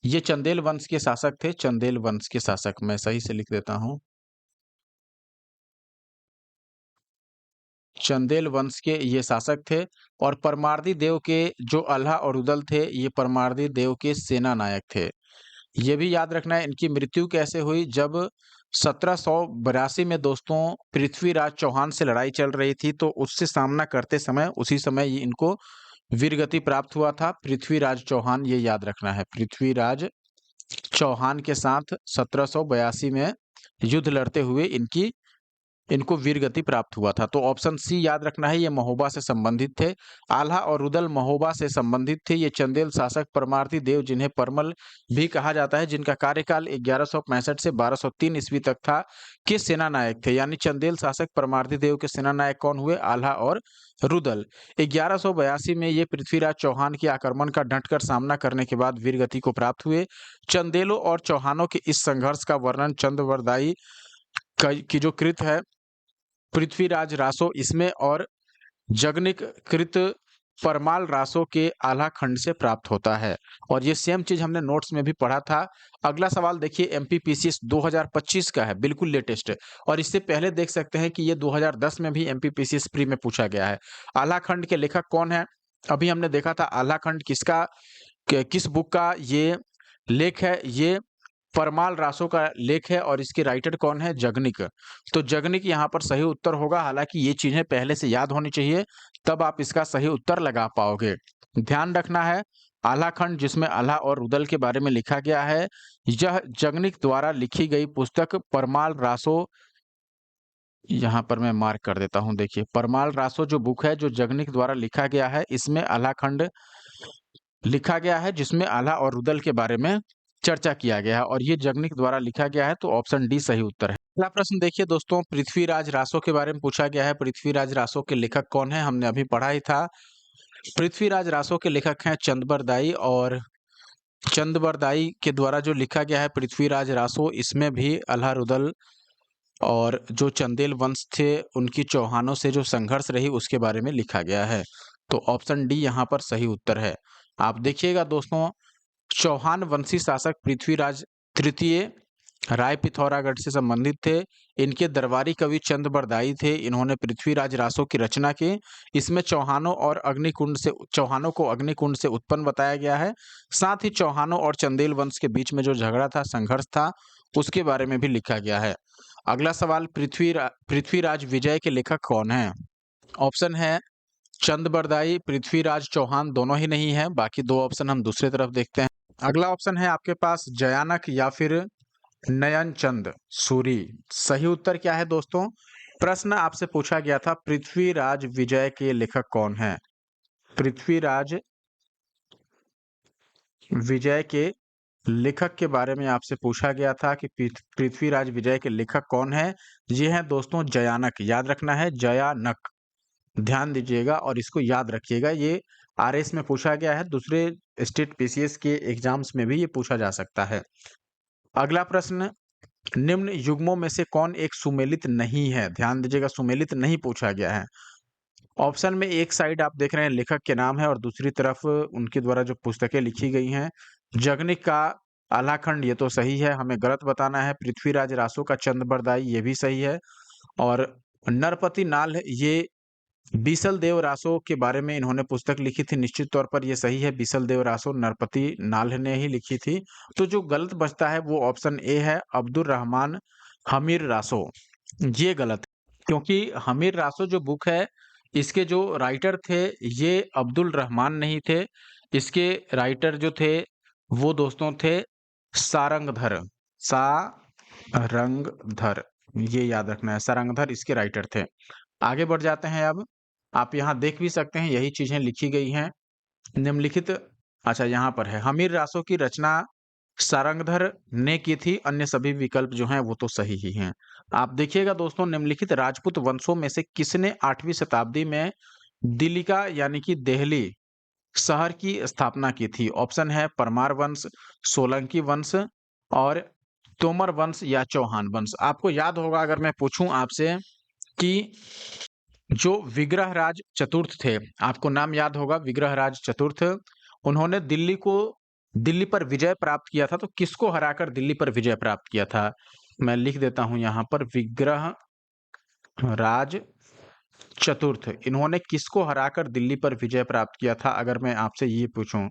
ये चंदेल वंश के शासक थे। चंदेल वंश के शासक, मैं सही से लिख देता हूं, चंदेल वंश के ये शासक थे। और परमार्दी देव के जो अल्हा और रुदल थे, ये परमार्दी देव के सेना नायक थे। ये भी याद रखना है। इनकी मृत्यु कैसे हुई? जब 1782 में दोस्तों पृथ्वीराज चौहान से लड़ाई चल रही थी, तो उससे सामना करते समय उसी समय ये इनको वीरगति प्राप्त हुआ था। पृथ्वीराज चौहान, ये याद रखना है। पृथ्वीराज चौहान के साथ 1782 में युद्ध लड़ते हुए इनको वीरगति प्राप्त हुआ था। तो ऑप्शन सी याद रखना है, ये महोबा से संबंधित थे। आल्हा और रुदल महोबा से संबंधित थे। ये चंदेल शासक परमार्थी देव, जिन्हें परमल भी कहा जाता है, जिनका कार्यकाल 1165 से 1203 ईस्वी तक था, के सेना नायक थे। यानी चंदेल शासक परमार्थी देव के सेना नायक कौन हुए? आल्हा और रुदल। 1182 में ये पृथ्वीराज चौहान के आक्रमण का डटकर सामना करने के बाद वीरगति को प्राप्त हुए। चंदेलों और चौहानों के इस संघर्ष का वर्णन चंद्रवरदाई की जो कृत है पृथ्वीराज रासो, इसमें, और जगनिक कृत परमाल रासो के आल्हा खंड से प्राप्त होता है। और ये सेम चीज हमने नोट्स में भी पढ़ा था। अगला सवाल देखिए, एमपीपीसीएस 2025 का है, बिल्कुल लेटेस्ट है। और इससे पहले देख सकते हैं कि ये 2010 में भी एमपीपीसीएस प्री में पूछा गया है। आल्हा खंड के लेखक कौन है? अभी हमने देखा था आल्हा खंड किस बुक का ये लेख है? ये परमाल रासो का लेख है। और इसके राइटर कौन है? जगनिक। तो जगनिक यहाँ पर सही उत्तर होगा। हालांकि ये चीजें पहले से याद होनी चाहिए, तब आप इसका सही उत्तर लगा पाओगे। ध्यान रखना है, आल्हा खंड जिसमें आल्हा और रुदल के बारे में लिखा गया है, यह जगनिक द्वारा लिखी गई पुस्तक परमाल रासो, यहाँ पर मैं मार्क कर देता हूँ। देखिए, परमाल रासो जो बुक है, जो जगनिक द्वारा लिखा गया है, इसमें आल्हा खंड लिखा गया है, जिसमें आल्हा और रुदल के बारे में चर्चा किया गया है। और ये जगनिक द्वारा लिखा गया है, तो ऑप्शन डी सही उत्तर है। अगला प्रश्न देखिए दोस्तों, पृथ्वीराज रासो के बारे में पूछा गया है। पृथ्वीराज रासो के लेखक कौन है? हमने अभी पढ़ा ही था। पृथ्वीराज रासो के लेखक हैं चंदबरदाई। और चंदबरदाई के द्वारा जो लिखा गया है पृथ्वीराज रासो, इसमें भी आल्हा रुदल और जो चंदेल वंश थे उनकी चौहानों से जो संघर्ष रही उसके बारे में लिखा गया है। तो ऑप्शन डी यहाँ पर सही उत्तर है। आप देखिएगा दोस्तों, चौहान वंशी शासक पृथ्वीराज तृतीय राय पिथौरागढ़ से संबंधित थे। इनके दरबारी कवि चंदबरदाई थे। इन्होंने पृथ्वीराज रासो की रचना की। इसमें चौहानों को अग्निकुंड से उत्पन्न बताया गया है। साथ ही चौहानों और चंदेल वंश के बीच में जो झगड़ा था, संघर्ष था, उसके बारे में भी लिखा गया है। अगला सवाल, पृथ्वीराज विजय के लेखक कौन है? ऑप्शन है चंदबरदाई, पृथ्वीराज चौहान, दोनों ही नहीं है। बाकी दो ऑप्शन हम दूसरी तरफ देखते हैं। अगला ऑप्शन है आपके पास जयानक या फिर नयन चंद सूरी। सही उत्तर क्या है दोस्तों? प्रश्न आपसे पूछा गया था पृथ्वीराज विजय के लेखक कौन है? पृथ्वीराज विजय के लेखक के बारे में आपसे पूछा गया था कि पृथ्वीराज विजय के लेखक कौन है? ये है दोस्तों जयानक। याद रखना है, जयानक। ध्यान दीजिएगा और इसको याद रखिएगा। ये आरएस में पूछा गया है, दूसरे स्टेट पीसीएस के एग्जाम्स में भी ये पूछा जा सकता है। अगला प्रश्न, निम्न युग्मों में से कौन एक सुमेलित नहीं है? ध्यान दीजिएगा, सुमेलित नहीं पूछा गया है। ऑप्शन में एक साइड आप देख रहे हैं लेखक के नाम है, और दूसरी तरफ उनके द्वारा जो पुस्तकें लिखी गई हैं, जगनिक का आलाखंड ये तो सही है, हमें गलत बताना है। पृथ्वीराज रासो का चंद्रबरदाई ये भी सही है। और नरपति नाल ये बीसल देव रासो के बारे में इन्होंने पुस्तक लिखी थी, निश्चित तौर पर ये सही है। बीसल देव रासो नरपति नाल ने ही लिखी थी। तो जो गलत बचता है वो ऑप्शन ए है, अब्दुल रहमान हमीर रासो। ये गलत है, क्योंकि हमीर रासो जो बुक है इसके जो राइटर थे ये अब्दुल रहमान नहीं थे। इसके राइटर जो थे वो दोस्तों थे सारंगधर। सारंगधर, ये याद रखना है, सारंगधर इसके राइटर थे। आगे बढ़ जाते हैं अब। आप यहाँ देख भी सकते हैं यही चीजें लिखी गई हैं। निम्नलिखित, अच्छा यहाँ पर है, हमीर रासो की रचना सारंगधर ने की थी, अन्य सभी विकल्प जो हैं वो तो सही ही हैं। आप देखिएगा दोस्तों, निम्नलिखित राजपूत वंशों में से किसने 8वीं शताब्दी में दिल्लिका यानी कि दिल्ली शहर की स्थापना की थी? ऑप्शन है परमार वंश, सोलंकी वंश और तोमर वंश या चौहान वंश। आपको याद होगा अगर मैं पूछूं आपसे कि जो विग्रहराज चतुर्थ थे, आपको नाम याद होगा विग्रहराज चतुर्थ, उन्होंने दिल्ली पर विजय प्राप्त किया था। तो किसको हराकर दिल्ली पर विजय प्राप्त किया था? मैं लिख देता हूं यहाँ पर, विग्रहराज चतुर्थ इन्होंने किसको हराकर दिल्ली पर विजय प्राप्त किया था? अगर मैं आपसे ये पूछूं,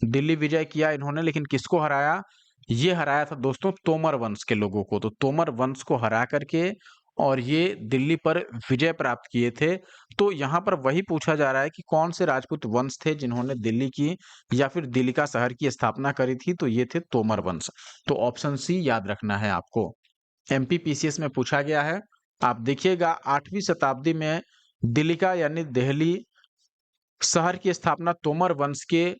दिल्ली विजय किया इन्होंने, लेकिन किसको हराया? ये हराया था दोस्तों तोमर वंश के लोगों को। तो तोमर वंश को हरा करके और ये दिल्ली पर विजय प्राप्त किए थे। तो यहाँ पर वही पूछा जा रहा है कि कौन से राजपूत वंश थे जिन्होंने दिल्ली की या फिर दिल्लिका शहर की स्थापना करी थी? तो ये थे तोमर वंश। तो ऑप्शन सी याद रखना है आपको, एमपीपीसीएस में पूछा गया है। आप देखिएगा 8वीं शताब्दी में दिल्लिका यानी दिल्ली शहर की स्थापना तोमर वंश के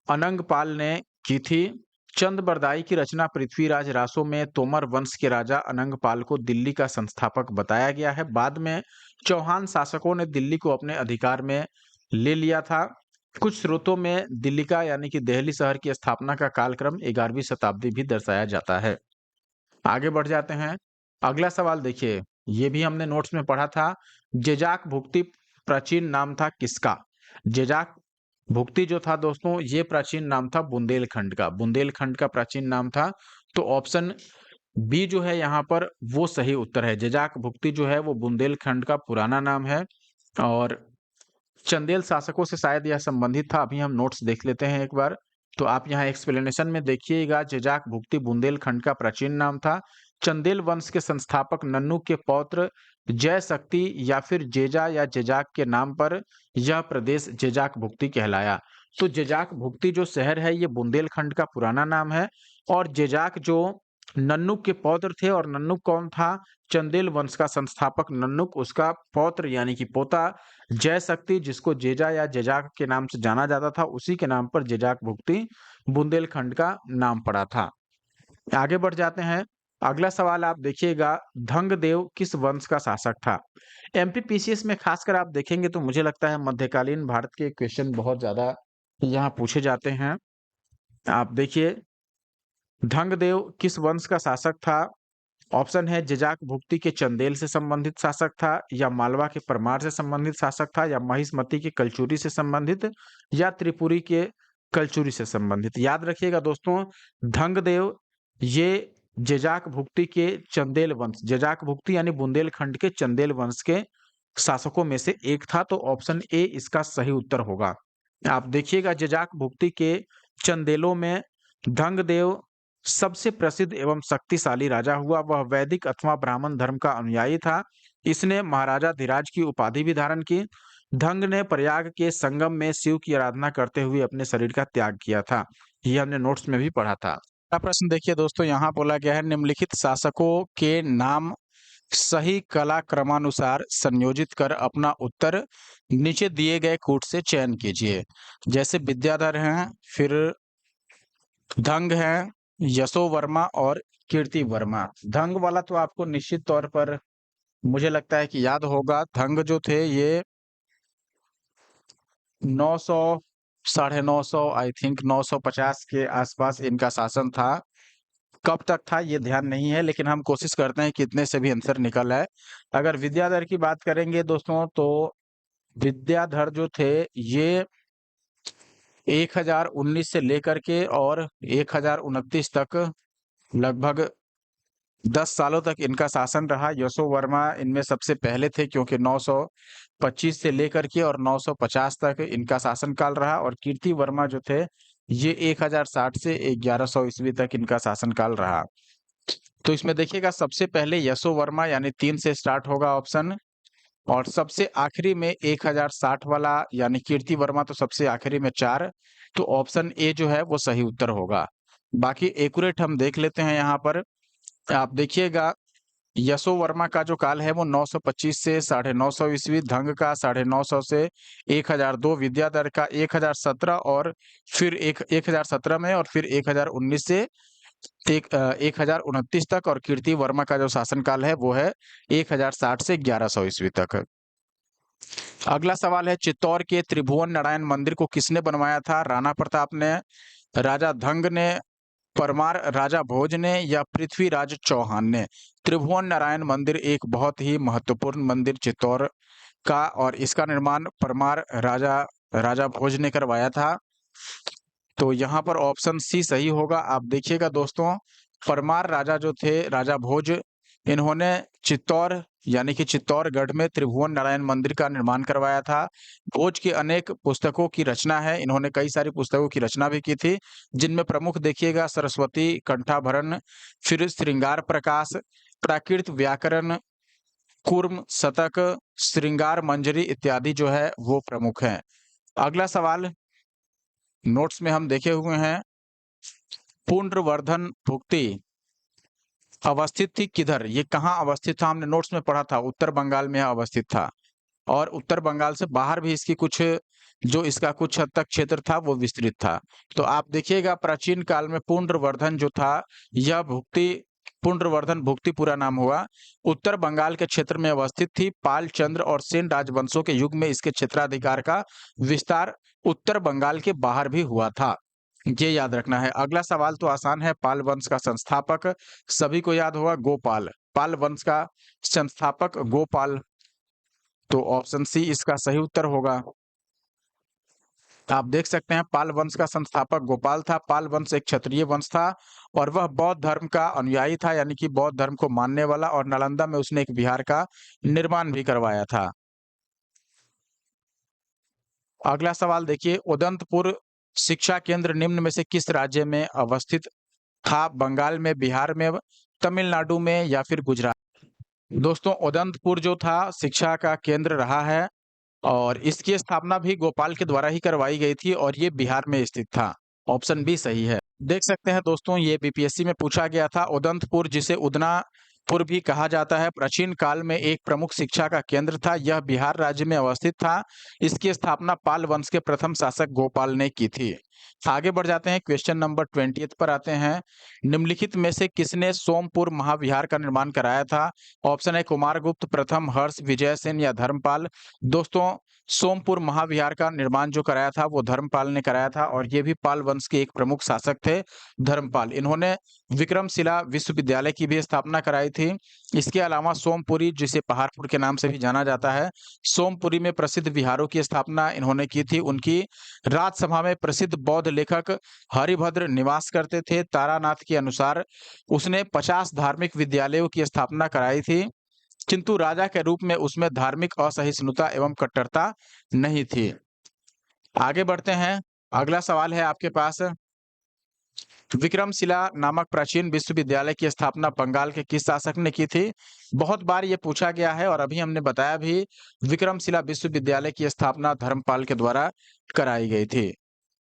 अनंगपाल ने की थी। चंद्रबरदाई की रचना पृथ्वीराज रासो में तोमर वंश के राजा अनंगपाल को दिल्ली का संस्थापक बताया गया है। बाद में चौहान शासकों ने दिल्ली को अपने अधिकार में ले लिया था। कुछ स्रोतों में दिल्लिका यानी कि दिल्ली शहर की स्थापना का कालक्रम 11वीं शताब्दी भी दर्शाया जाता है। आगे बढ़ जाते हैं। अगला सवाल देखिए, ये भी हमने नोट्स में पढ़ा था। जेजाक भुक्ति प्राचीन नाम था किसका? जेजाक भुक्ति जो था दोस्तों ये प्राचीन नाम था बुंदेलखंड का। बुंदेलखंड का प्राचीन नाम था। तो ऑप्शन बी जो है यहाँ पर वो सही उत्तर है। जेजाक भुक्ति जो है वो बुंदेलखंड का पुराना नाम है और चंदेल शासकों से शायद यह संबंधित था। अभी हम नोट्स देख लेते हैं एक बार। तो आप यहाँ एक्सप्लेनेशन में देखिएगा, जेजाक भुक्ति बुंदेलखंड का प्राचीन नाम था। चंदेल वंश के संस्थापक नन्नू के पौत्र जय शक्ति या फिर जेजा या जेजाक के नाम पर यह प्रदेश जेजाक भुक्ति कहलाया। तो जेजाक भुक्ति जो शहर है ये बुंदेलखंड का पुराना नाम है। और जेजाक जो नन्नुक के पौत्र थे, और नन्नुक कौन था? चंदेल वंश का संस्थापक नन्नुक, उसका पौत्र यानी कि पोता जय शक्ति, जिसको जेजा या जेजाक के नाम से जाना जाता था, उसी के नाम पर जेजाक भुक्ति बुंदेलखंड का नाम पड़ा था। आगे बढ़ जाते हैं। अगला सवाल आप देखिएगा, धंगदेव किस वंश का शासक था? एमपीपीसीएस में खासकर आप देखेंगे तो मुझे लगता है मध्यकालीन भारत के क्वेश्चन बहुत ज्यादा यहाँ पूछे जाते हैं। आप देखिए, धंगदेव किस वंश का शासक था? ऑप्शन है जेजाक भुक्ति के चंदेल से संबंधित शासक था, या मालवा के परमार से संबंधित शासक था, या महिष्मती के कलचुरी से संबंधित, या त्रिपुरी के कलचुरी से संबंधित। याद रखिएगा दोस्तों, धंगदेव ये जेजाक भुक्ति के चंदेल वंश, जेजाक भुक्ति यानी बुंदेलखंड के चंदेल वंश के शासकों में से एक था। तो ऑप्शन ए इसका सही उत्तर होगा। आप देखिएगा, जेजाक भुक्ति के चंदेलों में धंगदेव सबसे प्रसिद्ध एवं शक्तिशाली राजा हुआ। वह वैदिक अथवा ब्राह्मण धर्म का अनुयायी था। इसने महाराजा धीराज की उपाधि भी धारण की। धंग ने प्रयाग के संगम में शिव की आराधना करते हुए अपने शरीर का त्याग किया था। ये हमने नोट्स में भी पढ़ा था। अगला प्रश्न देखिए दोस्तों, यहाँ बोला गया है निम्नलिखित शासकों के नाम सही कला क्रमानुसार संयोजित कर अपना उत्तर नीचे दिए गए कूट से चयन कीजिए। जैसे विद्याधर हैं, फिर धंग है, यशो वर्मा और कीर्ति वर्मा। धंग वाला तो आपको निश्चित तौर पर मुझे लगता है कि याद होगा। धंग जो थे ये 900 950 आई थिंक 950 के आसपास इनका शासन था। कब तक था ये ध्यान नहीं है, लेकिन हम कोशिश करते हैं कि इतने से भी आंसर निकल आए। अगर विद्याधर की बात करेंगे दोस्तों तो विद्याधर जो थे ये 1019 से लेकर के और 1029 तक लगभग 10 सालों तक इनका शासन रहा। यशो वर्मा इनमें सबसे पहले थे, क्योंकि 925 से लेकर के और 950 तक इनका शासनकाल रहा, और कीर्ति वर्मा जो थे ये 1060 से 1100 ईस्वी तक इनका शासनकाल रहा। तो इसमें देखिएगा, सबसे पहले यशो वर्मा यानी 3 से स्टार्ट होगा ऑप्शन, और सबसे आखिरी में 1060 वाला यानी कीर्ति वर्मा, तो सबसे आखिरी में 4। तो ऑप्शन ए जो है वो सही उत्तर होगा। बाकी एक्यूरेट हम देख लेते हैं यहाँ पर। आप देखिएगा, यशो वर्मा का जो काल है वो 925 से 950 ईस्वी, धंग का 950 से 1002, विद्याधर का 1017 और फिर 1017 में, और फिर 1019 से 1029 तक, और कीर्ति वर्मा का जो शासनकाल है वो है 1060 से 1100 ईस्वी तक। अगला सवाल है, चित्तौड़ के त्रिभुवन नारायण मंदिर को किसने बनवाया था? राणा प्रताप ने, राजा धंग ने, परमार राजा भोज ने, या पृथ्वीराज चौहान ने? त्रिभुवन नारायण मंदिर एक बहुत ही महत्वपूर्ण मंदिर चित्तौड़ का, और इसका निर्माण परमार राजा भोज ने करवाया था। तो यहाँ पर ऑप्शन सी सही होगा। आप देखिएगा दोस्तों, परमार राजा जो थे, राजा भोज, इन्होंने चित्तौड़ यानी कि चित्तौड़गढ़ में त्रिभुवन नारायण मंदिर का निर्माण करवाया था। भोज की अनेक पुस्तकों की रचना है, इन्होंने कई सारी पुस्तकों की रचना भी की थी, जिनमें प्रमुख देखिएगा सरस्वती कंठाभरण, फिर श्रृंगार प्रकाश, प्राकृत व्याकरण, कूर्म शतक, श्रृंगार मंजरी इत्यादि जो है वो प्रमुख हैं। अगला सवाल नोट्स में हम देखे हुए हैं, पुंड्रवर्धन भुक्ति अवस्थित थी किधर? ये कहाँ अवस्थित था? हमने नोट्स में पढ़ा था, उत्तर बंगाल में अवस्थित था, और उत्तर बंगाल से बाहर भी इसकी कुछ जो इसका कुछ हद तक क्षेत्र था वो विस्तृत था। तो आप देखिएगा, प्राचीन काल में पुंड्रवर्धन जो था, यह पुंड्रवर्धन भुक्ति पूरा नाम हुआ, उत्तर बंगाल के क्षेत्र में अवस्थित थी। पाल, चंद्र और सेन राजवंशों के युग में इसके क्षेत्राधिकार का विस्तार उत्तर बंगाल के बाहर भी हुआ था, ये याद रखना है। अगला सवाल तो आसान है, पाल वंश का संस्थापक सभी को याद होगा, गोपाल। पाल वंश का संस्थापक गोपाल, तो ऑप्शन सी इसका सही उत्तर होगा। आप देख सकते हैं, पाल वंश का संस्थापक गोपाल था। पाल वंश एक क्षत्रिय वंश था, और वह बौद्ध धर्म का अनुयायी था, यानी कि बौद्ध धर्म को मानने वाला, और नालंदा में उसने एक विहार का निर्माण भी करवाया था। अगला सवाल देखिए, उदंतपुर शिक्षा केंद्र निम्न में से किस राज्य में अवस्थित था? बंगाल में, बिहार में, तमिलनाडु में, या फिर गुजरात? दोस्तों, उदंतपुर जो था शिक्षा का केंद्र रहा है, और इसकी स्थापना भी गोपाल के द्वारा ही करवाई गई थी, और ये बिहार में स्थित था। ऑप्शन बी सही है। देख सकते हैं दोस्तों, ये बीपीएससी में पूछा गया था। उदंतपुर, जिसे उदनापुर भी कहा जाता है, प्राचीन काल में एक प्रमुख शिक्षा का केंद्र था। यह बिहार राज्य में अवस्थित था। इसकी स्थापना पाल वंश के प्रथम शासक गोपाल ने की थी। आगे बढ़ जाते हैं, क्वेश्चन नंबर 20 पर आते हैं। निम्नलिखित में से किसने सोमपुर महाविहार का निर्माण कराया था? ऑप्शन है कुमारगुप्त प्रथम, हर्ष, विजयसेन, या धर्मपाल। दोस्तों, सोमपुर महाविहार का निर्माण जो कराया था वो धर्मपाल ने कराया था, और ये भी पाल वंश के एक प्रमुख शासक थे, धर्मपाल। इन्होंने विक्रमशिला विश्वविद्यालय की भी स्थापना कराई थी। इसके अलावा सोमपुरी, जिसे पहाड़पुर के नाम से भी जाना जाता है, सोमपुरी में प्रसिद्ध विहारों की स्थापना इन्होंने की थी। उनकी राजसभा में प्रसिद्ध बौद्ध लेखक हरिभद्र निवास करते थे। तारानाथ के अनुसार उसने 50 धार्मिक विद्यालयों की स्थापना कराई थी, किंतु राजा के रूप में उसमें धार्मिक असहिष्णुता एवं कट्टरता नहीं थी। आगे बढ़ते हैं, अगला सवाल है आपके पास, विक्रमशिला नामक प्राचीन विश्वविद्यालय की स्थापना बंगाल के किस शासक ने की थी? बहुत बार ये पूछा गया है, और अभी हमने बताया भी, विक्रमशिला विश्वविद्यालय की स्थापना धर्मपाल के द्वारा कराई गई थी।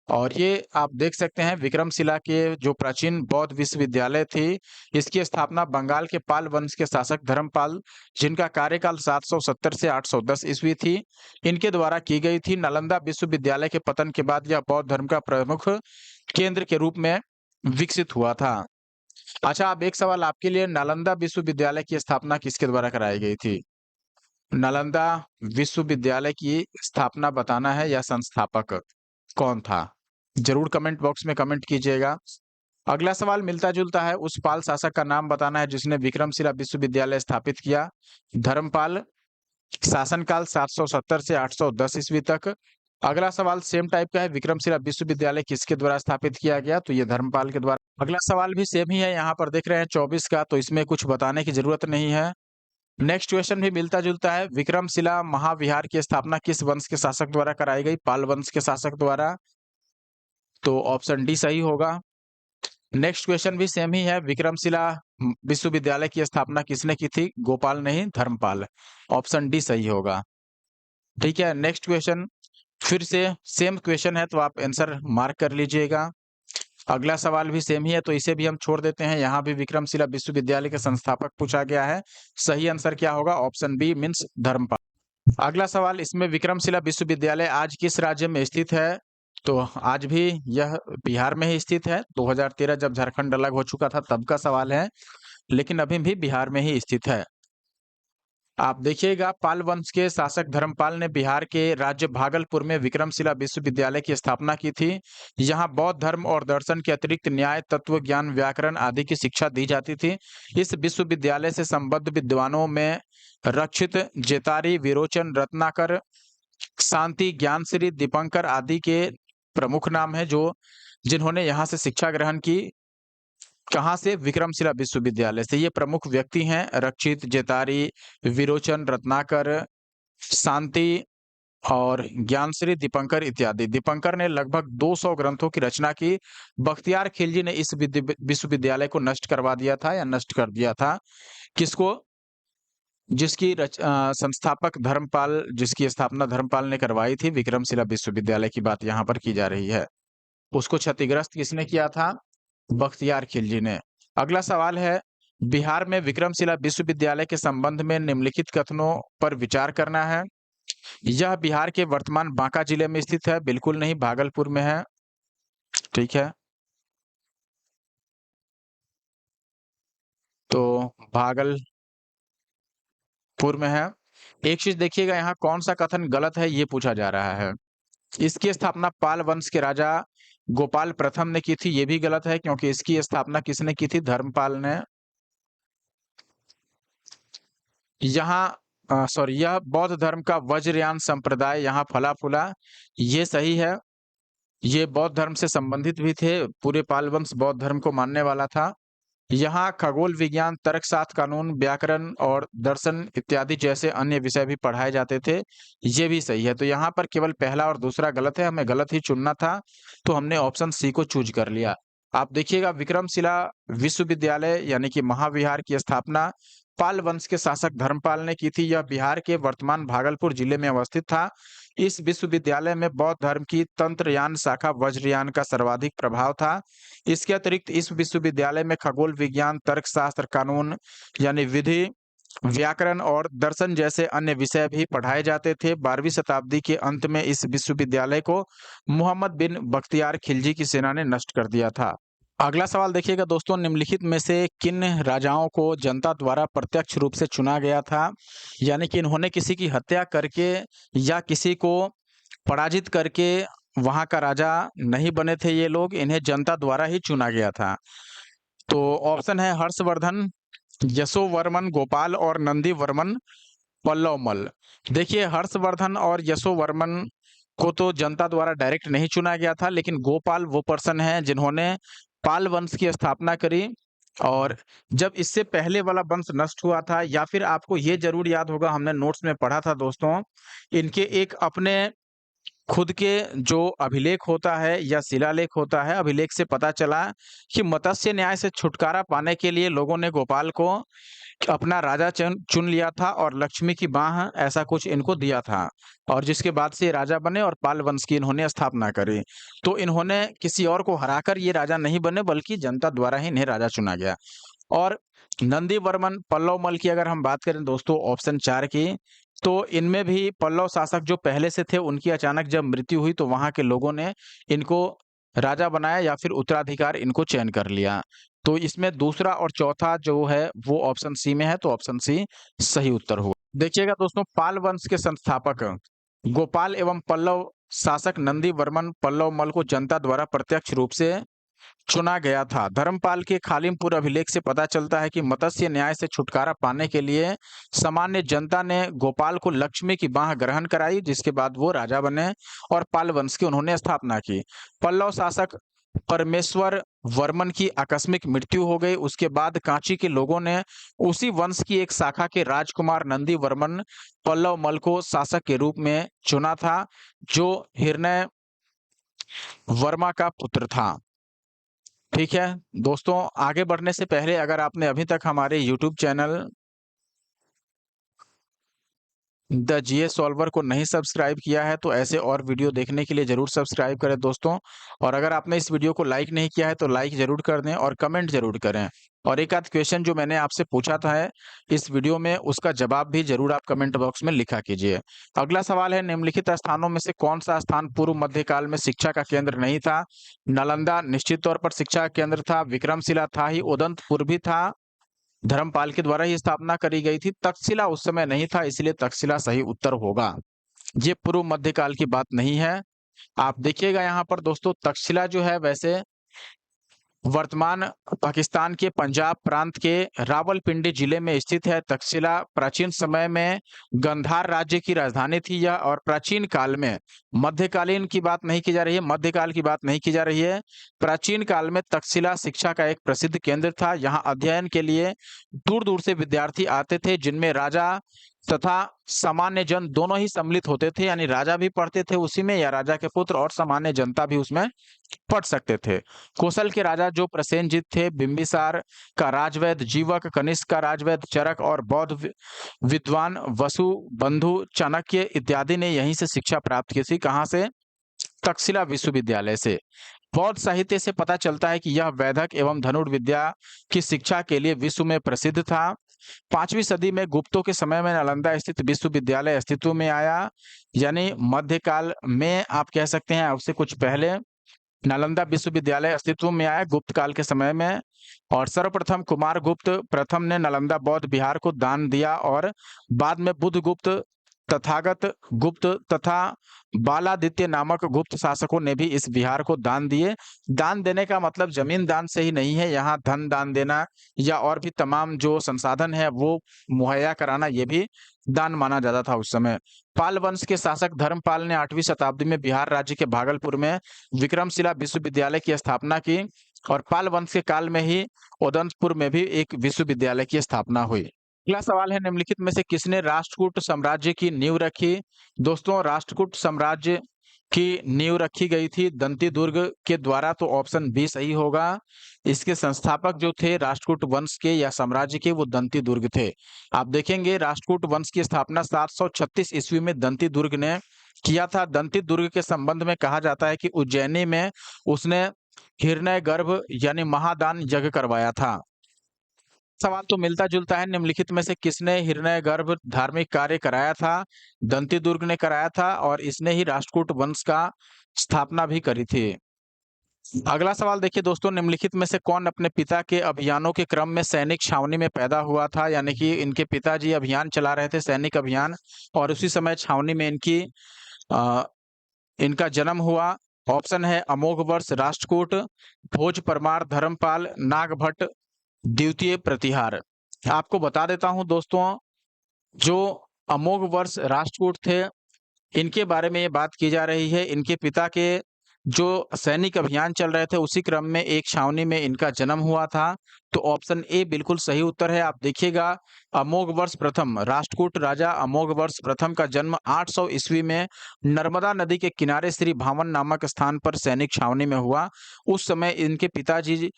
और ये आप देख सकते हैं, विक्रमशिला के जो प्राचीन बौद्ध विश्वविद्यालय थी, इसकी स्थापना बंगाल के पाल वंश के शासक धर्मपाल, जिनका कार्यकाल 770 से 810 ईस्वी थी, इनके द्वारा की गई थी। नालंदा विश्वविद्यालय के पतन के बाद यह बौद्ध धर्म का प्रमुख केंद्र के रूप में विकसित हुआ था। अच्छा, अब एक सवाल आपके लिए, नालंदा विश्वविद्यालय की स्थापना किसके द्वारा कराई गई थी? नालंदा विश्वविद्यालय की स्थापना बताना है, या संस्थापक कौन था? जरूर कमेंट बॉक्स में कमेंट कीजिएगा। अगला सवाल मिलता जुलता है, उस पाल शासक का नाम बताना है जिसने विक्रमशिला विश्वविद्यालय स्थापित किया। धर्मपाल, शासनकाल 770 से 810 ईस्वी तक, अगला सवाल सेम टाइप का है, विक्रमशिला विश्वविद्यालय किसके द्वारा स्थापित किया गया? तो ये धर्मपाल के द्वारा। अगला सवाल भी सेम ही है, यहाँ पर देख रहे हैं 24 का, तो इसमें कुछ बताने की जरूरत नहीं है। नेक्स्ट क्वेश्चन भी मिलता जुलता है, विक्रमशिला महाविहार की स्थापना किस वंश के शासक द्वारा कराई गई? पाल वंश के शासक द्वारा, तो ऑप्शन डी सही होगा। नेक्स्ट क्वेश्चन भी सेम ही है, विक्रमशिला विश्वविद्यालय की स्थापना किसने की थी? गोपाल नहीं, धर्मपाल, ऑप्शन डी सही होगा। ठीक है, नेक्स्ट क्वेश्चन फिर से सेम क्वेश्चन है, तो आप आंसर मार्क कर लीजिएगा। अगला सवाल भी सेम ही है, तो इसे भी हम छोड़ देते हैं। यहाँ भी विक्रमशिला विश्वविद्यालय के संस्थापक पूछा गया है, सही आंसर क्या होगा? Option B means Dharmpal. अगला सवाल, इसमें विक्रमशिला विश्वविद्यालय आज किस राज्य में स्थित है? तो आज भी यह बिहार में ही स्थित है। 2013 जब झारखंड अलग हो चुका था तब का सवाल है, लेकिन अभी भी बिहार में ही स्थित है। आप देखिएगा, पाल वंश के शासक धर्मपाल ने बिहार के राज्य भागलपुर में विक्रमशिला विश्वविद्यालय की स्थापना की थी। यहाँ बौद्ध धर्म और दर्शन के अतिरिक्त न्याय, तत्व ज्ञान, व्याकरण आदि की शिक्षा दी जाती थी। इस विश्वविद्यालय से संबद्ध विद्वानों में रक्षित, जेतारी, विरोचन, रत्नाकर, शांति, ज्ञानश्री, दीपंकर आदि के प्रमुख नाम है, जो जिन्होंने यहाँ से शिक्षा ग्रहण की। कहाँ से? विक्रमशिला विश्वविद्यालय से। ये प्रमुख व्यक्ति हैं, रक्षित, जेतारी, विरोचन, रत्नाकर, शांति और ज्ञानश्री, दीपंकर इत्यादि। दीपंकर ने लगभग 200 ग्रंथों की रचना की। बख्तियार खिलजी ने इस विश्वविद्यालय को नष्ट करवा दिया था या नष्ट कर दिया था। किसको? जिसकी संस्थापक धर्मपाल, जिसकी स्थापना धर्मपाल ने करवाई थी, विक्रमशिला विश्वविद्यालय की बात यहाँ पर की जा रही है। उसको क्षतिग्रस्त किसने किया था? बख्तियार खिलजी ने। अगला सवाल है, बिहार में विक्रमशिला विश्वविद्यालय के संबंध में निम्नलिखित कथनों पर विचार करना है। यह बिहार के वर्तमान बांका जिले में स्थित है, बिल्कुल नहीं, भागलपुर में है। ठीक है, तो भागलपुर में है। एक चीज देखिएगा, यहाँ कौन सा कथन गलत है ये पूछा जा रहा है। इसकी स्थापना पाल वंश के राजा गोपाल प्रथम ने की थी, ये भी गलत है, क्योंकि इसकी स्थापना किसने की थी? धर्मपाल ने। यहाँ सॉरी, यह बौद्ध धर्म का वज्रयान संप्रदाय यहाँ फला फूला, ये सही है। ये बौद्ध धर्म से संबंधित भी थे, पूरे पाल वंश बौद्ध धर्म को मानने वाला था। यहाँ खगोल विज्ञान, तर्कशास्त्र, कानून, व्याकरण और दर्शन इत्यादि जैसे अन्य विषय भी पढ़ाए जाते थे, ये भी सही है। तो यहाँ पर केवल पहला और दूसरा गलत है, हमें गलत ही चुनना था, तो हमने ऑप्शन सी को चूज कर लिया। आप देखिएगा, विक्रमशिला विश्वविद्यालय यानी कि महाविहार की स्थापना पाल वंश के शासक धर्मपाल ने की थी। यह बिहार के वर्तमान भागलपुर जिले में अवस्थित था। इस विश्वविद्यालय में बौद्ध धर्म की तंत्रयान शाखा वज्रयान का सर्वाधिक प्रभाव था। इसके अतिरिक्त इस विश्वविद्यालय में खगोल विज्ञान, तर्कशास्त्र, कानून यानी विधि, व्याकरण और दर्शन जैसे अन्य विषय भी पढ़ाए जाते थे। 12वीं शताब्दी के अंत में इस विश्वविद्यालय को मोहम्मद बिन बख्तियार खिलजी की सेना ने नष्ट कर दिया था। अगला सवाल देखिएगा दोस्तों, निम्नलिखित में से किन राजाओं को जनता द्वारा प्रत्यक्ष रूप से चुना गया था? यानी कि इन्होंने किसी की हत्या करके या किसी को पराजित करके वहां का राजा नहीं बने थे ये लोग, इन्हें जनता द्वारा ही चुना गया था। तो ऑप्शन है हर्षवर्धन, यशोवर्मन गोपाल और नंदीवर्मन पल्लवमल। देखिए, हर्षवर्धन और यशोवर्मन को तो जनता द्वारा डायरेक्ट नहीं चुना गया था, लेकिन गोपाल वो पर्सन है जिन्होंने पाल वंश की स्थापना करी। और जब इससे पहले वाला वंश नष्ट हुआ था, या फिर आपको ये जरूर याद होगा, हमने नोट्स में पढ़ा था दोस्तों, इनके एक अपने खुद के जो अभिलेख होता है या शिलालेख होता है, अभिलेख से पता चला कि मत्स्य न्याय से छुटकारा पाने के लिए लोगों ने गोपाल को अपना राजा चुन चुन लिया था और लक्ष्मी की बाह ऐसा कुछ इनको दिया था, और जिसके बाद से ये राजा बने और पाल वंश की इन्होंने स्थापना करी। तो इन्होंने किसी और को हराकर ये राजा नहीं बने, बल्कि जनता द्वारा ही इन्हें राजा चुना गया। और नंदीवर्मन पल्लवमल की अगर हम बात करें दोस्तों, ऑप्शन 4 की, तो इनमें भी पल्लव शासक जो पहले से थे, उनकी अचानक जब मृत्यु हुई तो वहां के लोगों ने इनको राजा बनाया या फिर उत्तराधिकार इनको चयन कर लिया। तो इसमें दूसरा और चौथा जो है वो ऑप्शन सी में है, तो ऑप्शन सी सही उत्तर हुआ। देखिएगा दोस्तों, पाल वंश के संस्थापक गोपाल एवं पल्लव शासक नंदीवर्मन पल्लवमल को जनता द्वारा प्रत्यक्ष रूप से चुना गया था। धर्मपाल के खालिमपुर अभिलेख से पता चलता है कि मत्स्य न्याय से छुटकारा पाने के लिए सामान्य जनता ने गोपाल को लक्ष्मी की बाह ग्रहण कराई, जिसके बाद वो राजा बने और पाल वंश की उन्होंने स्थापना की। पल्लव शासक परमेश्वर वर्मन की आकस्मिक मृत्यु हो गई। उसके बाद कांची के लोगों ने उसी वंश की एक शाखा के राजकुमार नंदी वर्मन पल्लव मल को शासक के रूप में चुना था, जो हिरण्य वर्मा का पुत्र था। ठीक है दोस्तों, आगे बढ़ने से पहले अगर आपने अभी तक हमारे YouTube channel the GS solver को नहीं सब्सक्राइब किया है तो ऐसे और वीडियो देखने के लिए जरूर सब्सक्राइब करें दोस्तों। और अगर आपने इस वीडियो को लाइक नहीं किया है तो लाइक जरूर कर दें और कमेंट जरूर करें। और एक आध क्वेश्चन जो मैंने आपसे पूछा था है इस वीडियो में, उसका जवाब भी जरूर आप कमेंट बॉक्स में लिखा कीजिए। अगला सवाल है, निम्नलिखित स्थानों में से कौन सा स्थान पूर्व मध्यकाल में शिक्षा का केंद्र नहीं था? नालंदा निश्चित तौर पर शिक्षा का केंद्र था, विक्रमशिला था ही, उदंतपुर भी था, धर्मपाल के द्वारा ही स्थापना करी गई थी, तक्षशिला उस समय नहीं था, इसलिए तक्षशिला सही उत्तर होगा। ये पूर्व मध्यकाल की बात नहीं है। आप देखिएगा यहाँ पर दोस्तों, तक्षशिला जो है वैसे वर्तमान पाकिस्तान के पंजाब प्रांत के रावलपिंडी जिले में स्थित है। तक्षशिला प्राचीन समय में गंधार राज्य की राजधानी थी यह, और प्राचीन काल में, मध्यकालीन की बात नहीं की जा रही है, मध्यकाल की बात नहीं की जा रही है, प्राचीन काल में तक्षशिला शिक्षा का एक प्रसिद्ध केंद्र था। यहाँ अध्ययन के लिए दूर दूर से विद्यार्थी आते थे, जिनमें राजा तथा सामान्य जन दोनों ही सम्मिलित होते थे, यानी राजा भी पढ़ते थे उसी में, या राजा के पुत्र और सामान्य जनता भी उसमें पढ़ सकते थे। कोसल के राजा जो प्रसेनजित थे, बिंबिसार का राजवैद्य जीवक, कनिष्क का राजवैद्य चरक और बौद्ध विद्वान वसु बंधु चाणक्य इत्यादि ने यहीं से शिक्षा प्राप्त की थी। कहाँ से? तक्षशिला विश्वविद्यालय से। बौद्ध साहित्य से पता चलता है कि यह वैदिक एवं धनुर्विद्या की शिक्षा के लिए विश्व में प्रसिद्ध था। 5वीं सदी में गुप्तों के समय में नालंदा स्थित विश्वविद्यालय अस्तित्व में आया, यानी मध्यकाल में आप कह सकते हैं, उससे कुछ पहले नालंदा विश्वविद्यालय अस्तित्व में आया गुप्त काल के समय में। और सर्वप्रथम कुमार गुप्त प्रथम ने नालंदा बौद्ध विहार को दान दिया, और बाद में बुद्ध गुप्त, तथागत गुप्त तथा बालादित्य नामक गुप्त शासकों ने भी इस विहार को दान दिए। दान देने का मतलब जमीन दान से ही नहीं है, यहाँ धन दान देना या और भी तमाम जो संसाधन है वो मुहैया कराना, ये भी दान माना जाता था उस समय। पाल वंश के शासक धर्मपाल ने 8वीं शताब्दी में बिहार राज्य के भागलपुर में विक्रमशिला विश्वविद्यालय की स्थापना की, और पाल वंश के काल में ही उदंतपुर में भी एक विश्वविद्यालय की स्थापना हुई। अगला सवाल है, निम्नलिखित में से किसने राष्ट्रकूट साम्राज्य की नींव रखी? दोस्तों, राष्ट्रकूट साम्राज्य की नींव रखी गई थी दंती दुर्ग के द्वारा, तो ऑप्शन बी सही होगा। इसके संस्थापक जो थे राष्ट्रकूट वंश के या साम्राज्य के, वो दंती दुर्ग थे। आप देखेंगे राष्ट्रकूट वंश की स्थापना 736 ईस्वी में दंती दुर्ग ने किया था। दंती दुर्ग के संबंध में कहा जाता है कि उज्जैनी में उसने हिरण्यगर्भ यानी महादान यज्ञ करवाया था। सवाल तो मिलता जुलता है, निम्नलिखित में से किसने हिरण्यगर्भ धार्मिक कार्य कराया था? दंती दुर्ग ने कराया था, और इसने ही राष्ट्रकूट वंश का स्थापना भी करी थी। अगला सवाल देखिए दोस्तों, निम्नलिखित में से कौन अपने पिता के अभियानों के क्रम में सैनिक छावनी में पैदा हुआ था? यानी कि इनके पिताजी अभियान चला रहे थे, सैनिक अभियान, और उसी समय छावनी में इनका जन्म हुआ। ऑप्शन है अमोघ वर्ष राष्ट्रकूट, भोज परमार धर्मपाल, नागभट्ट द्वितीय प्रतिहार। आपको बता देता हूं दोस्तों, जो अमोघ वर्ष राष्ट्रकूट थे, इनके बारे में ये बात की जा रही है। इनके पिता के जो सैनिक अभियान चल रहे थे उसी क्रम में एक छावनी में इनका जन्म हुआ था, तो ऑप्शन ए बिल्कुल सही उत्तर है। आप देखिएगा, अमोघ वर्ष प्रथम, राष्ट्रकूट राजा अमोघ वर्ष प्रथम का जन्म 800 ईस्वी में नर्मदा नदी के किनारे श्री भावन नामक स्थान पर सैनिक छावनी में हुआ। उस समय इनके पिताजी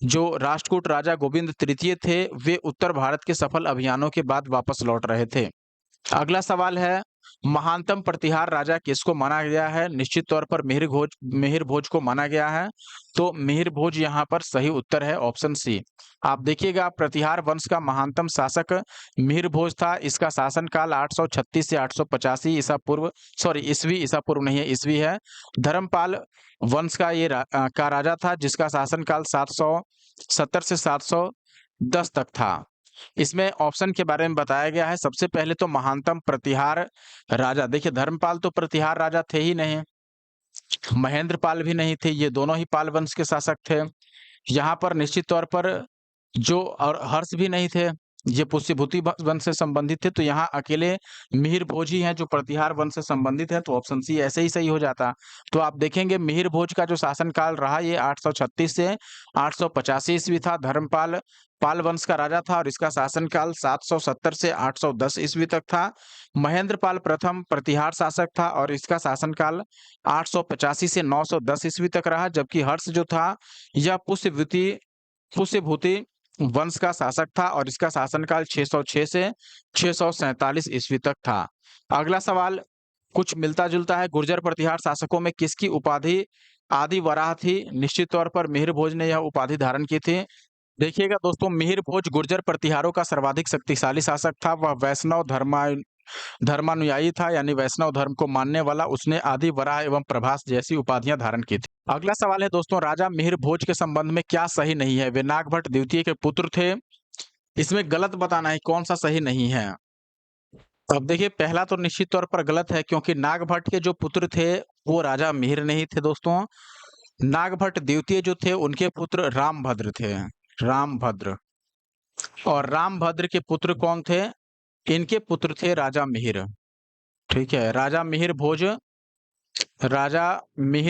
जो राष्ट्रकूट राजा गोविंद तृतीय थे, वे उत्तर भारत के सफल अभियानों के बाद वापस लौट रहे थे। अगला सवाल है, महानतम प्रतिहार राजा किसको माना गया है? निश्चित तौर पर मिहिर भोज को माना गया है, तो मिहिर भोज यहाँ पर सही उत्तर है, ऑप्शन सी। आप देखिएगा, प्रतिहार वंश का महानतम शासक मिहिर भोज था। इसका शासनकाल 836 से 885 ईसा पूर्व, सॉरी ईसा पूर्व नहीं है, ईस्वी है। धर्मपाल वंश का ये का राजा था, जिसका शासनकाल 770 से 710 तक था। इसमें ऑप्शन के बारे में बताया गया है। सबसे पहले तो महानतम प्रतिहार राजा, देखिए धर्मपाल तो प्रतिहार राजा थे ही नहीं, महेंद्रपाल भी नहीं थे, ये दोनों ही पाल वंश के शासक थे। यहाँ पर निश्चित तौर पर जो और हर्ष भी नहीं थे, ये पुष्यभूति वंश से संबंधित थे, तो यहाँ अकेले मिहिर भोज ही हैं जो प्रतिहार वंश से संबंधित है, तो ऑप्शन सी ऐसे ही सही हो जाता। तो आप देखेंगे मिहिर भोज का जो शासनकाल रहा ये 836 से 885 ईस्वी था। धर्मपाल पाल वंश का राजा था और इसका शासनकाल 770 से 810 ईस्वी तक था। महेंद्रपाल प्रथम प्रतिहार शासक था और इसका शासनकाल 885 से 910 ईस्वी तक रहा, जबकि हर्ष जो था यह पुष्यभूति वंश का शासक था और इसका शासनकाल 606 से 647 ईस्वी तक था। अगला सवाल कुछ मिलता-जुलता है। गुर्जर प्रतिहार शासकों में किसकी उपाधि आदि वराह थी? निश्चित तौर पर मिहिर भोज ने यह उपाधि धारण की थी। देखिएगा दोस्तों, मिहिर भोज गुर्जर प्रतिहारों का सर्वाधिक शक्तिशाली शासक था। वह वैष्णव धर्मानुयायी था, यानी वैष्णव धर्म को मानने वाला। उसने आदि वराह एवं प्रभास जैसी उपाधियां धारण की थी। अगला सवाल है दोस्तों, राजा मिहिर भोज के संबंध में क्या सही नहीं है? वे नागभट्ट द्वितीय के पुत्र थे। इसमें गलत बताना है कौन सा सही नहीं है। अब देखिए, पहला तो निश्चित तौर पर गलत है क्योंकि नागभट्ट के जो पुत्र थे वो राजा मिहिर नहीं थे दोस्तों। नागभट्ट द्वितीय जो थे उनके पुत्र रामभद्र थे, रामभद्र। और रामभद्र के पुत्र कौन थे? इनके पुत्र थे राजा मिहिर। ठीक है, राजा मिहिर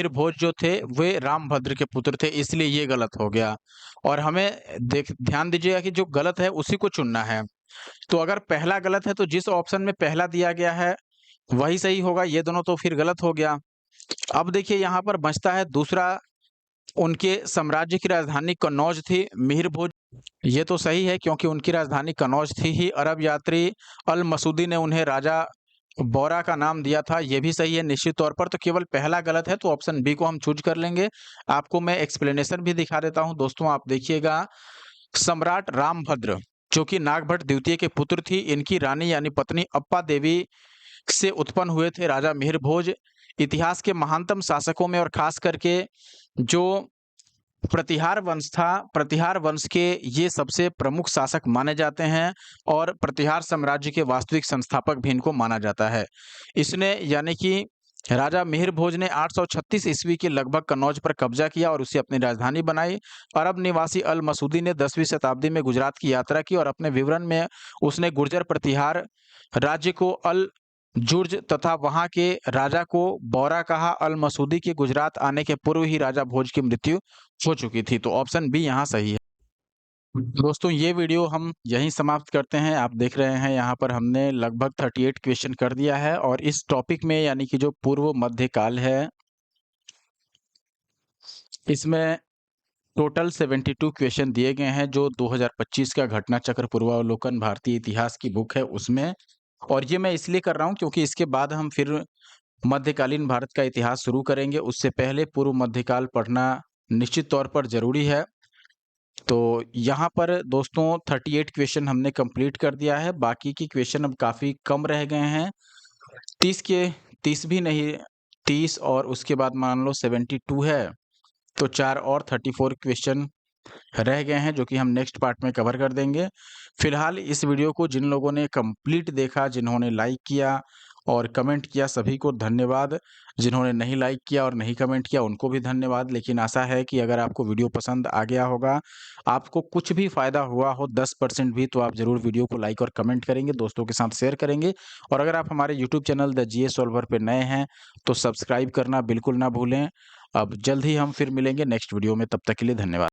भोज जो थे वे रामभद्र के पुत्र थे, इसलिए ये गलत हो गया। और हमें ध्यान दीजिएगा कि जो गलत है उसी को चुनना है। तो अगर पहला गलत है तो जिस ऑप्शन में पहला दिया गया है वही सही होगा, ये दोनों तो फिर गलत हो गया। अब देखिए यहाँ पर बचता है दूसरा, उनके साम्राज्य की राजधानी कन्नौज थी। मिहिर भोज, ये तो सही है क्योंकि उनकी राजधानी कन्नौज थी ही। अरब यात्री अल मसूदी ने उन्हें राजा बौरा का नाम दिया था, ये भी सही है निश्चित तौर पर। तो केवल पहला गलत है, तो ऑप्शन बी को हम चूज कर लेंगे। आपको मैं एक्सप्लेनेशन भी दिखा देता हूं दोस्तों, आप देखिएगा। सम्राट रामभद्र जो कि नागभट्ट द्वितीय के पुत्र थी, इनकी रानी यानी पत्नी अप्पा देवी से उत्पन्न हुए थे राजा मिहिर भोज। इतिहास के महानतम शासकों में और खास करके जो प्रतिहार वंश था, प्रतिहार वंश के ये सबसे प्रमुख शासक माने जाते हैं और प्रतिहार साम्राज्य के वास्तविक संस्थापक भी इनको माना जाता है। इसने यानी कि राजा मिहिर भोज ने 836 ईस्वी के लगभग कन्नौज पर कब्जा किया और उसे अपनी राजधानी बनाई। अरब निवासी अल मसूदी ने 10वीं शताब्दी में गुजरात की यात्रा की और अपने विवरण में उसने गुर्जर प्रतिहार राज्य को अल जुर्ज तथा वहां के राजा को बौरा कहा। अल मसूदी के गुजरात आने के पूर्व ही राजा भोज की मृत्यु हो चुकी थी, तो ऑप्शन बी यहाँ सही है। दोस्तों, ये वीडियो हम यहीं समाप्त करते हैं। आप देख रहे हैं यहाँ पर हमने लगभग 38 क्वेश्चन कर दिया है और इस टॉपिक में यानी कि जो पूर्व मध्यकाल है इसमें टोटल 72 क्वेश्चन दिए गए हैं जो 2025 का घटना चक्र पूर्वावलोकन भारतीय इतिहास की बुक है उसमें। और ये मैं इसलिए कर रहा हूँ क्योंकि इसके बाद हम फिर मध्यकालीन भारत का इतिहास शुरू करेंगे। उससे पहले पूर्व मध्यकाल पढ़ना निश्चित तौर पर जरूरी है। तो यहाँ पर दोस्तों 38 क्वेश्चन हमने कंप्लीट कर दिया है। बाकी की क्वेश्चन अब काफ़ी कम रह गए हैं, 30 भी नहीं, 30 और उसके बाद मान लो 72 है, तो 4 और 34 क्वेश्चन रह गए हैं जो कि हम नेक्स्ट पार्ट में कवर कर देंगे। फिलहाल इस वीडियो को जिन लोगों ने कंप्लीट देखा, जिन्होंने लाइक किया और कमेंट किया, सभी को धन्यवाद। जिन्होंने नहीं लाइक किया और नहीं कमेंट किया उनको भी धन्यवाद। लेकिन आशा है कि अगर आपको वीडियो पसंद आ गया होगा, आपको कुछ भी फ़ायदा हुआ हो 10% भी, तो आप ज़रूर वीडियो को लाइक और कमेंट करेंगे, दोस्तों के साथ शेयर करेंगे। और अगर आप हमारे YouTube channel the GS solver पे नए हैं तो सब्सक्राइब करना बिल्कुल ना भूलें। अब जल्द ही हम फिर मिलेंगे नेक्स्ट वीडियो में, तब तक के लिए धन्यवाद।